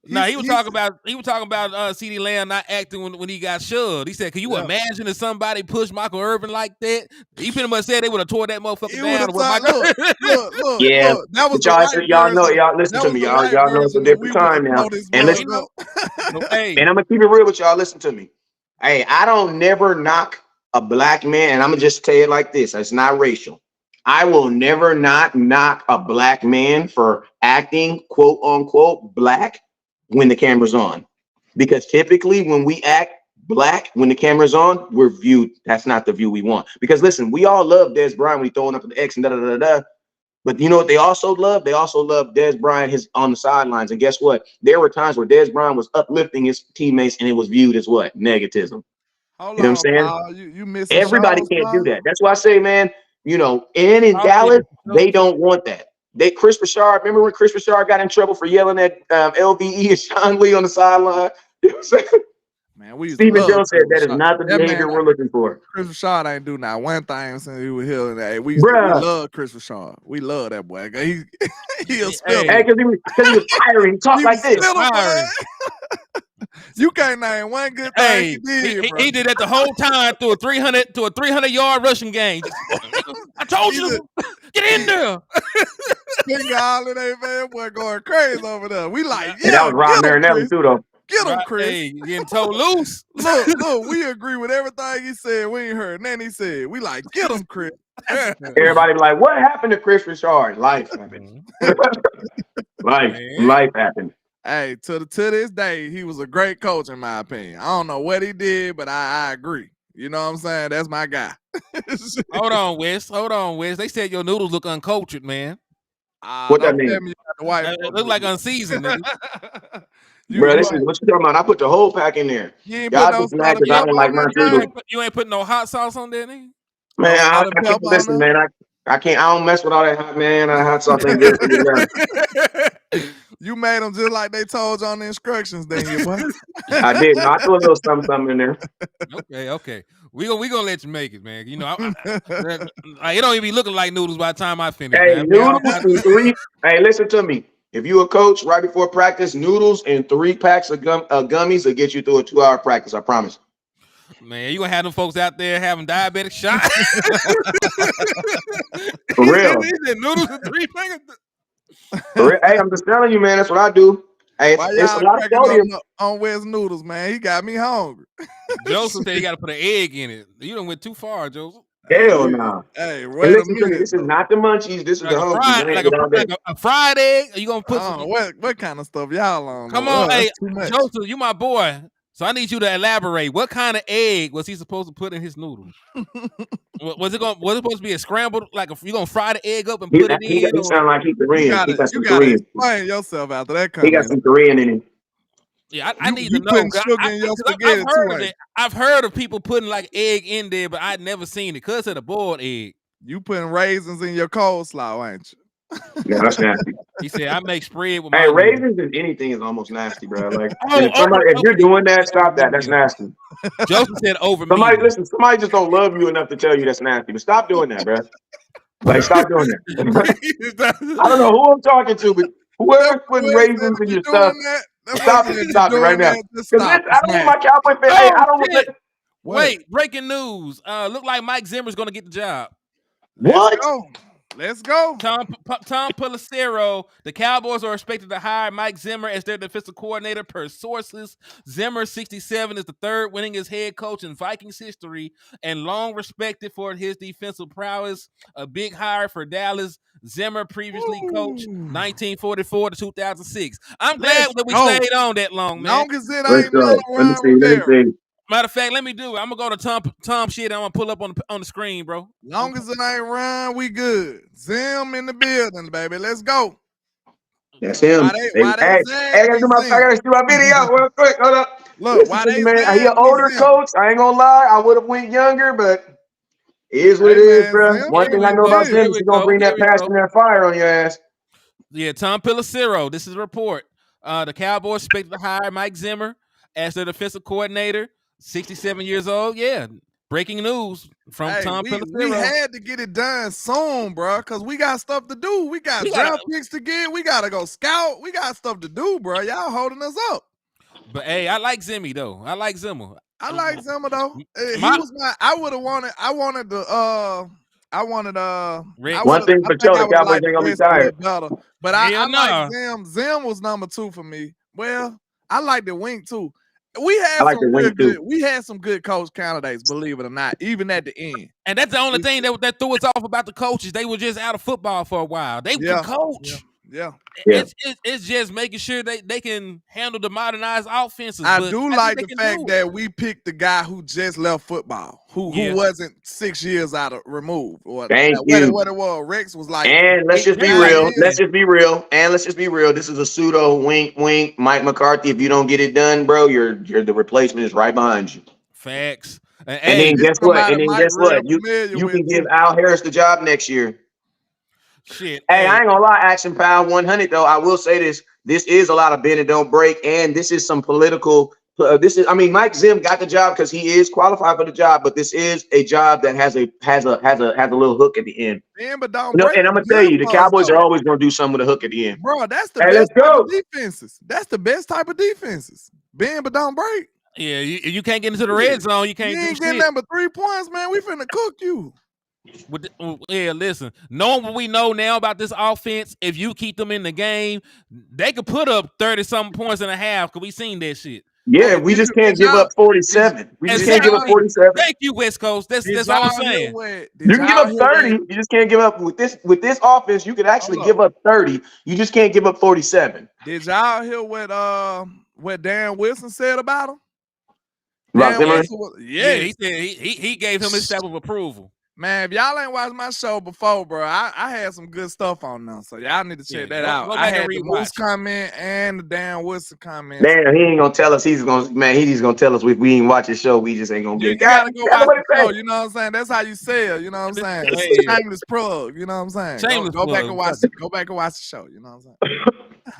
No, he was talking about CeeDee Lamb not acting when he got shoved. He said, "Can you imagine if somebody pushed Michael Irvin like that?" He pretty much said they would have tore that motherfucker down. Look, that was y'all listen to me, y'all know it's a different time now. And listen, and I'm gonna keep it real with y'all. Listen to me. Hey, I don't never knock a black man, and I'm gonna just tell it like this: it's not racial. I will never not knock a black man for acting quote unquote black when the camera's on. Because typically when we act black, when the camera's on, we're viewed. That's not the view we want. Because listen, we all love Dez Bryant when he's throwing up an X and da-da-da-da. But you know what they also love? They also love Dez Bryant on the sidelines. And guess what? There were times where Dez Bryant was uplifting his teammates and it was viewed as what? Negativism. Hold you know on, what I'm saying? Paul. You missing Everybody shows, can't Paul? do that. That's why I say, man, you know, in Dallas, they don't want that. Chris Richard, remember when Chris Richard got in trouble for yelling at LVE and Sean Lee on the sideline? You know what I'm saying? Man, Stephen Jones said that is not the behavior we're looking for. Chris Richard ain't do not one thing since he was here. Hey, we love Chris Richard. We love that boy. He a spiller. Hey, because he was tiring. He talked like this. You can't name one good thing he did, bro. He did that the whole time through a 300-yard rushing game. I told you, get in there. Finger holiday, man, boy, going crazy over there. We like, yeah, that was Ron Marinelli too, though. Get him, Chris. Hey, you getting told loose. Look, we agree with everything he said. We ain't heard nothing he said. We like, get him, Chris. Everybody be like, what happened to Chris Richard? Life happened. Life happened. Hey, to this day, he was a great coach, in my opinion. I don't know what he did, but I agree. You know what I'm saying? That's my guy. Hold on, Wes. They said your noodles look uncultured, man. What that mean? It look like unseasoned. Bro, this is what you talking about. I put the whole pack in there. Y'all just mad because I don't like my noodles. You ain't putting no hot sauce on there, nigga? Man, I can't listen, man. I can't. I don't mess with all that hot, man. Hot sauce ain't good for you. You made them just like they told you on the instructions, then you boy. I did. No, I threw a little something in there. Okay. We gonna let you make it, man. You know, it don't even be looking like noodles by the time I finish. Hey, noodles and 3. Hey, listen to me. If you a coach right before practice, noodles and 3 packs of gummies will get you through a 2-hour practice. I promise. Man, you gonna have them folks out there having diabetic shots. For real. He said noodles and 3 packs. Hey, I'm just telling you, man. That's what I do. Hey, it's a lot of sodium on Wes Noodles, man. He got me hungry. Joseph said you got to put an egg in it. You done went too far, Joseph. Hell no. Hey, wait a minute. This is not the munchies. This is the hungry. Like a fried egg. Are you gonna put what kind of stuff y'all on? Come on, hey, Joseph, you my boy. So I need you to elaborate. What kind of egg was he supposed to put in his noodles? Was it supposed to be a scrambled? Like you gonna fry the egg up and put it in? He sound like he's Korean. You gotta explain yourself after that comment. He got some Korean in him. Yeah, I need to know. I've heard of people putting like egg in there, but I'd never seen it because of the boiled egg. You putting raisins in your coleslaw, ain't you? Yeah, that's nasty. He said, I make spread with my raisins and anything is almost nasty, bro. Like if you're doing that, stop that. That's nasty. Joseph said over somebody just don't love you enough to tell you that's nasty. But stop doing that, bro. Like stop doing that. I don't know who I'm talking to, but whoever's putting raisins in your stuff, stop it right now. I don't want my Cowboy fan. Hey, I don't want. Wait, breaking news. Look like Mike Zimmer's gonna get the job. What? Let's go. Tom Pelissero. The Cowboys are expected to hire Mike Zimmer as their defensive coordinator per sources. Zimmer, 67, is the third winningest head coach in Vikings history and long respected for his defensive prowess. A big hire for Dallas. Zimmer previously coached 1944 to 2006. I'm glad that we stayed on that long, man. Long as it ain't around there. Matter of fact, let me do it. I'm gonna go to Tom shit. And I'm gonna pull up on the screen, bro. Long as it ain't run, we good. Zim in the building, baby. Let's go. That's him. I gotta do my video real quick. Hold up. Look, why they man? He an older coach. I ain't gonna lie. I would have went younger, but it is what it is, bro. One thing I know about Zim, he's gonna bring that passion and that fire on your ass. Yeah, Tom Pelissero. This is a report. The Cowboys expected to hire Mike Zimmer as their defensive coordinator. 67 years old, yeah. Breaking news from Tom Pelissero. We had to get it done soon, bro, because we got stuff to do. We got draft picks to get. We got to go scout. We got stuff to do, bro. Y'all holding us up. But, hey, I like Zimmy, though. I like Zimmer. He was my – I would have wanted – one thing for sure, the Cowboys ain't going to be tired. But I like Zim. Zim was number 2 for me. Well, I like the wing, too. We had some good coach candidates, believe it or not, even at the end. And that's the only thing that threw us off about the coaches. They were just out of football for a while. They could coach. Yeah. It's just making sure they can handle the modernized offenses. I do like the fact that we picked the guy who just left football, who wasn't 6 years out of removed. Or Thank you. What it was, Rex was like. And let's just be real. Let's just be real. And let's just be real. This is a pseudo wink, wink. Mike McCarthy. If you don't get it done, bro, the replacement is right behind you. Facts. And then guess what? You can give Al Harris the job next year. Shit. Hey, I ain't gonna lie, Action Pound 100 though. I will say this. This is a lot of bend and don't break, and this is some political. Mike Zim got the job because he is qualified for the job, but this is a job that has a little hook at the end. Man, but don't break. And I'm gonna tell you, the Cowboys are always gonna do something with a hook at the end. Bro, that's the best type of defenses. That's the best type of defenses. Bend but don't break. Yeah, you can't get into the red zone. You can't. You ain't getting number 3 points, man. We finna cook you. Listen, knowing what we know now about this offense, if you keep them in the game, they could put up 30-something points in a half, because we seen that shit. Yeah, we just can't give up 47. We just can't give up 47. Thank you, West Coast. That's all I'm saying. You can give up 30. You just can't give up with this offense. You could actually give up 30. You just can't give up 47. Did y'all hear what Dan Wilson said about him? Yeah, he said he gave him his stamp of approval. Man, if y'all ain't watched my show before, bro, I had some good stuff on them, so y'all need to check that out. I had the Moose comment and the Dan Wilson comment. Man, he ain't gonna tell us. He's just gonna tell us if we ain't watch his show, we just ain't gonna get it. You gotta go watch the show, you know what I'm saying? That's how you sell, you know what I'm saying? Shameless plug, you know what I'm saying? Go back and watch it. Go back and watch the show, you know what I'm saying?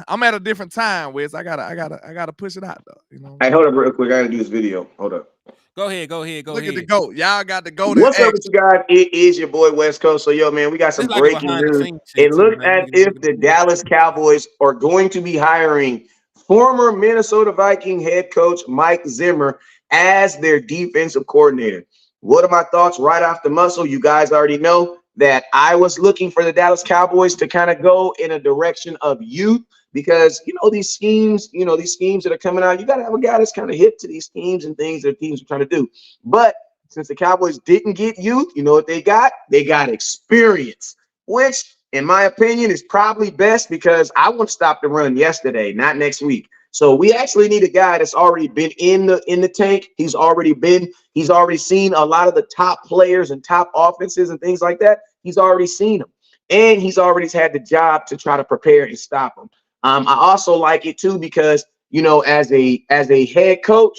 I'm at a different time, Wes. I gotta push it out though. You know. Hey, hold up real quick. I gotta do this video. Hold up. Go ahead. Look at the GOAT. Y'all got the GOAT. What's up with you guys? It is your boy West Coast. So, yo, man, we got some breaking news. It looks as if the Dallas Cowboys are going to be hiring former Minnesota Viking head coach Mike Zimmer as their defensive coordinator. What are my thoughts right off the muscle? You guys already know that I was looking for the Dallas Cowboys to kind of go in a direction of youth. Because, these schemes that are coming out, you got to have a guy that's kind of hip to these schemes and things that teams are trying to do. But since the Cowboys didn't get youth, you know what they got? They got experience, which, in my opinion, is probably best because I want to stop the run yesterday, not next week. So we actually need a guy that's already been in the tank. He's already seen a lot of the top players and top offenses and things like that. He's already seen them. And he's already had the job to try to prepare and stop them. I also like it too because as a head coach,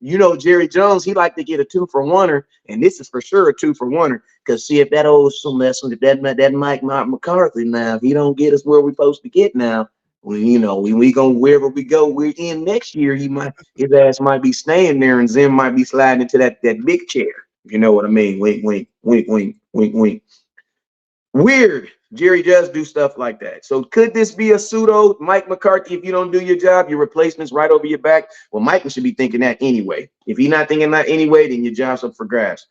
Jerry Jones, he liked to get a 2-for-1er, and this is for sure a 2-for-1er. Because see, if that old that Mike McCarthy now, if he don't get us where we're supposed to get now, we gonna wherever we go, we're in next year. His ass might be staying there, and Zim might be sliding into that big chair. If you know what I mean? Wink, wink, wink, wink, wink, wink. Weird. Jerry does do stuff like that. So could this be a pseudo Mike McCarthy? If you don't do your job, your replacement's right over your back. Well, Mike should be thinking that anyway. If he's not thinking that anyway, then your job's up for grabs.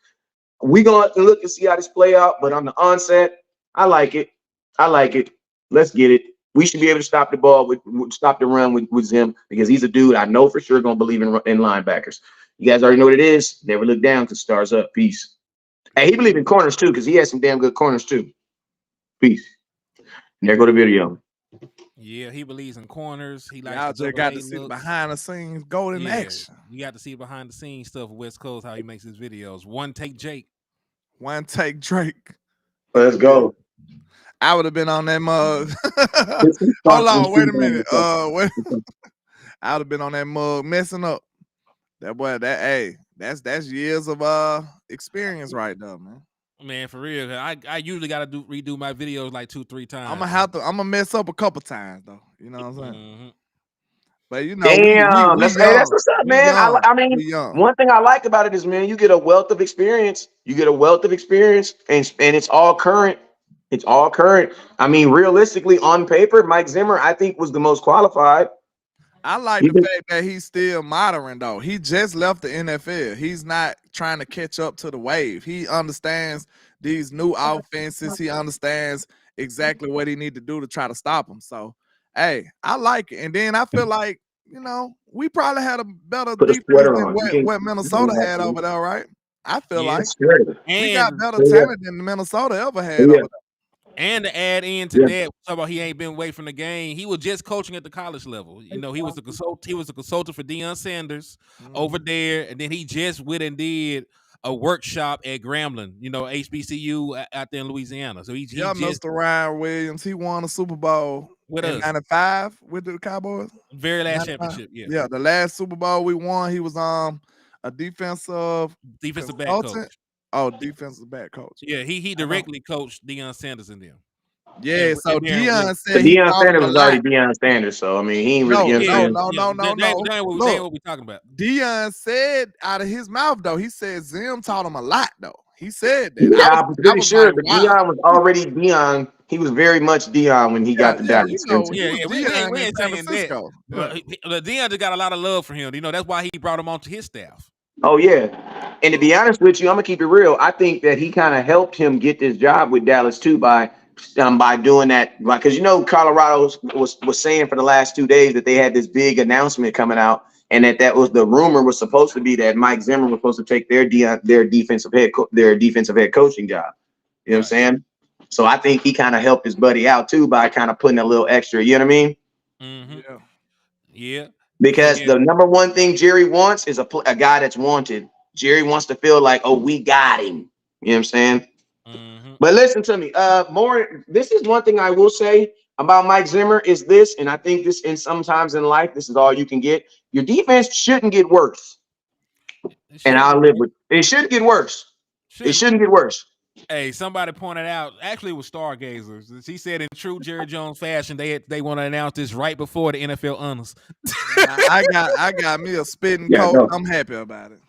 We're going to have to look and see how this play out. But on the onset, I like it. Let's get it. We should be able to stop the run with Zim because he's a dude I know for sure going to believe in linebackers. You guys already know what it is. Never look down because stars up. Peace. Hey, he believes in corners too because he has some damn good corners too. Peace. And there go the video. Yeah, he believes in corners. He likes. Y'all just got to see the behind the scenes golden action. You got to see behind the scenes stuff with West Coast, how he makes his videos. One take Jake. One take Drake. Let's go. I would have been on that mug. Hold on, wait a minute. I would have been on that mug messing up. That boy, that's years of experience right there, man. Man, for real. I usually gotta redo my videos like 2-3 times. I'm gonna mess up a couple times though. You know what I'm saying? Mm-hmm. But damn, that's what's up, man. I mean, one thing I like about it is, man, you get a wealth of experience. And it's all current. It's all current. I mean, realistically, on paper, Mike Zimmer, I think, was the most qualified. I like the fact that he's still modern, though. He just left the NFL. He's not trying to catch up to the wave. He understands these new offenses. He understands exactly what he need to do to try to stop them. So, hey, I like it. And then I feel like, we probably had a better defense than what Minnesota had over there, right? I feel like we got better talent than Minnesota ever had over there. And to add into that, talk about he ain't been away from the game. He was just coaching at the college level. You know, he was a consultant for Deion Sanders over there, and then he just went and did a workshop at Grambling, you know, HBCU out there in Louisiana. So he just Mr. Ryan Williams. He won a Super Bowl with in us. '95 with the Cowboys. Very last championship, yeah. Yeah, the last Super Bowl we won, he was a defensive back coach. Oh, defensive back coach. Yeah, he directly coached Deion Sanders in them. Yeah, so Deion said Deion Sanders was already Deion Sanders, so I mean he ain't really no. That what we talking about. Deion said out of his mouth though, he said Zim taught him a lot though. He said that. Yeah, I'm pretty sure that Deion was already Deion. He was very much Deion when he got to Dallas. We ain't San Francisco. Deion just got a lot of love for him. You know, that's why he brought him onto his staff. Oh yeah, and to be honest with you, I'm gonna keep it real. I think that he kind of helped him get this job with Dallas too by doing that, because you know Colorado was saying for the last 2 days that they had this big announcement coming out, and that was the rumor was supposed to be that Mike Zimmer was supposed to take their defensive head coaching job. You know what I'm saying? So I think he kind of helped his buddy out too by kind of putting a little extra. You know what I mean? Mm-hmm. Yeah. Because the number one thing Jerry wants is a guy that's wanted. Jerry wants to feel like, oh, we got him. You know what I'm saying? Mm-hmm. But listen to me. This is one thing I will say about Mike Zimmer is this, and I think this, and sometimes in life, this is all you can get. Your defense shouldn't get worse. And I'll live with it. It shouldn't get worse. It shouldn't get worse. Hey, somebody pointed out, actually it was Stargazers. He said in true Jerry Jones fashion, they want to announce this right before the NFL honors. I got me a spitting coat. No. I'm happy about it.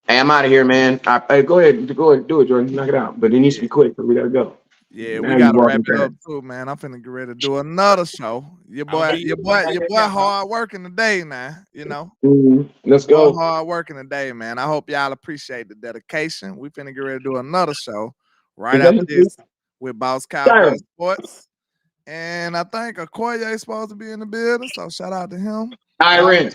Hey, I'm out of here, man. Go ahead, do it, Jordan. Knock it out. But it needs to be quick, but we gotta go. Yeah, we gotta wrap it up too, man. I'm finna get ready to do another show. Your boy hard working today now, you know. Let's go. Hard working today, man. I hope y'all appreciate the dedication. We finna get ready to do another show right after this with Boss Cowboys Sports. And I think Okoye is supposed to be in the building, so shout out to him.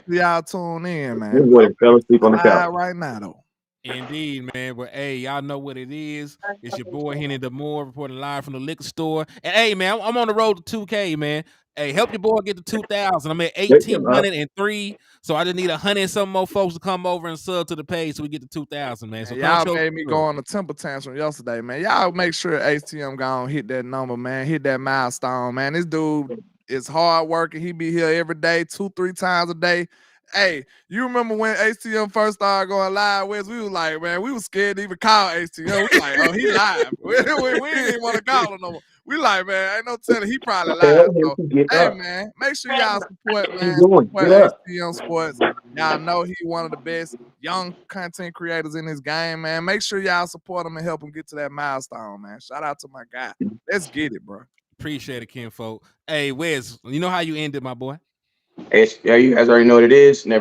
Y'all tune in, man. Fell asleep on the couch right now, though. Indeed, man. But hey, y'all know what it is. It's your boy Henny DeMoore reporting live from the liquor store. And hey, man, I'm on the road to 2K, man. Hey, help your boy get to 2,000. I'm at 1,803, so I just need 100 and some more folks to come over and sub to the page so we get to 2,000, man. So y'all made me go on a temper tantrum yesterday, man. Y'all make sure ATM go and hit that number, man. Hit that milestone, man. This dude is hard working. He be here every day, 2-3 times a day. Hey, you remember when ATM first started going live with us? We was like, man, we was scared to even call ATM. We was like, oh, he live. we didn't even want to call him no more. We like, man, ain't no telling he probably live. So, hey, man, make sure y'all support, man. Support ATM Sports. Y'all know he one of the best young content creators in this game, man. Make sure y'all support him and help him get to that milestone, man. Shout out to my guy. Let's get it, bro. Appreciate it, kinfolk. Hey, Wes, you know how you ended, my boy? You guys already know what it is. Never